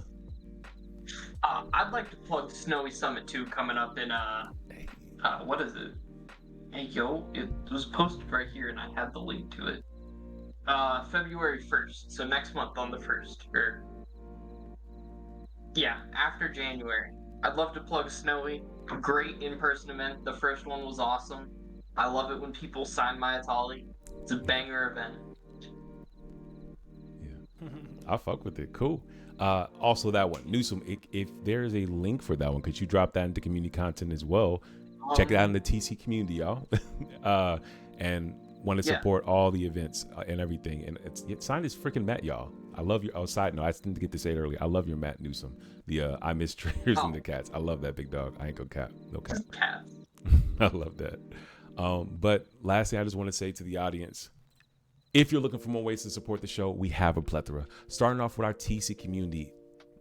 I'd like to plug Snowy Summit 2 coming up in what is it? Hey yo, it was posted right here and I had the link to it. February 1st, so next month on the 1st. Or yeah, after January. I'd love to plug Snowy. Great in-person event. The first one was awesome. I love it when people sign my Atali. It's a banger event. Yeah, I fuck with it. Cool. Also that one, Newsom. If there is a link for that one, could you drop that into community content as well? Check it out in the TC community, y'all. And want to support all the events and everything. And it's signed as freaking Matt, y'all. I love your. Oh, side note, I didn't get to say it earlier. I love your Matt Newsom. The I miss Triggers and the cats. I love that big dog. I ain't gonna cap. No cap. Cats. I love that. But lastly, I just want to say to the audience, if you're looking for more ways to support the show, we have a plethora. Starting off with our TC community,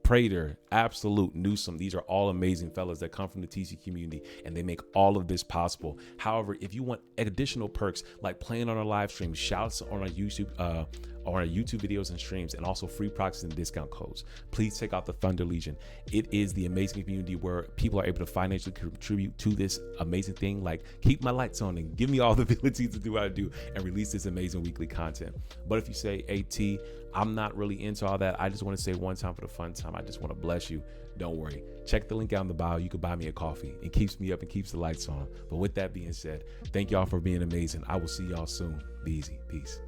Praetor, Absolute, Newsom. These are all amazing fellas that come from the TC community, and they make all of this possible. However, if you want additional perks like playing on our live stream, shouts on our YouTube videos and streams, and also free proxies and discount codes, please check out the Thunder Legion. It is the amazing community where people are able to financially contribute to this amazing thing, like keep my lights on and give me all the ability to do what I do and release this amazing weekly content. But if you say, AT, I'm not really into all that, I just want to say one time for the fun time, I just want to bless you, don't worry. Check the link out in the bio. You can buy me a coffee. It keeps me up and keeps the lights on. But with that being said, thank y'all for being amazing. I will see y'all soon. Be easy. Peace.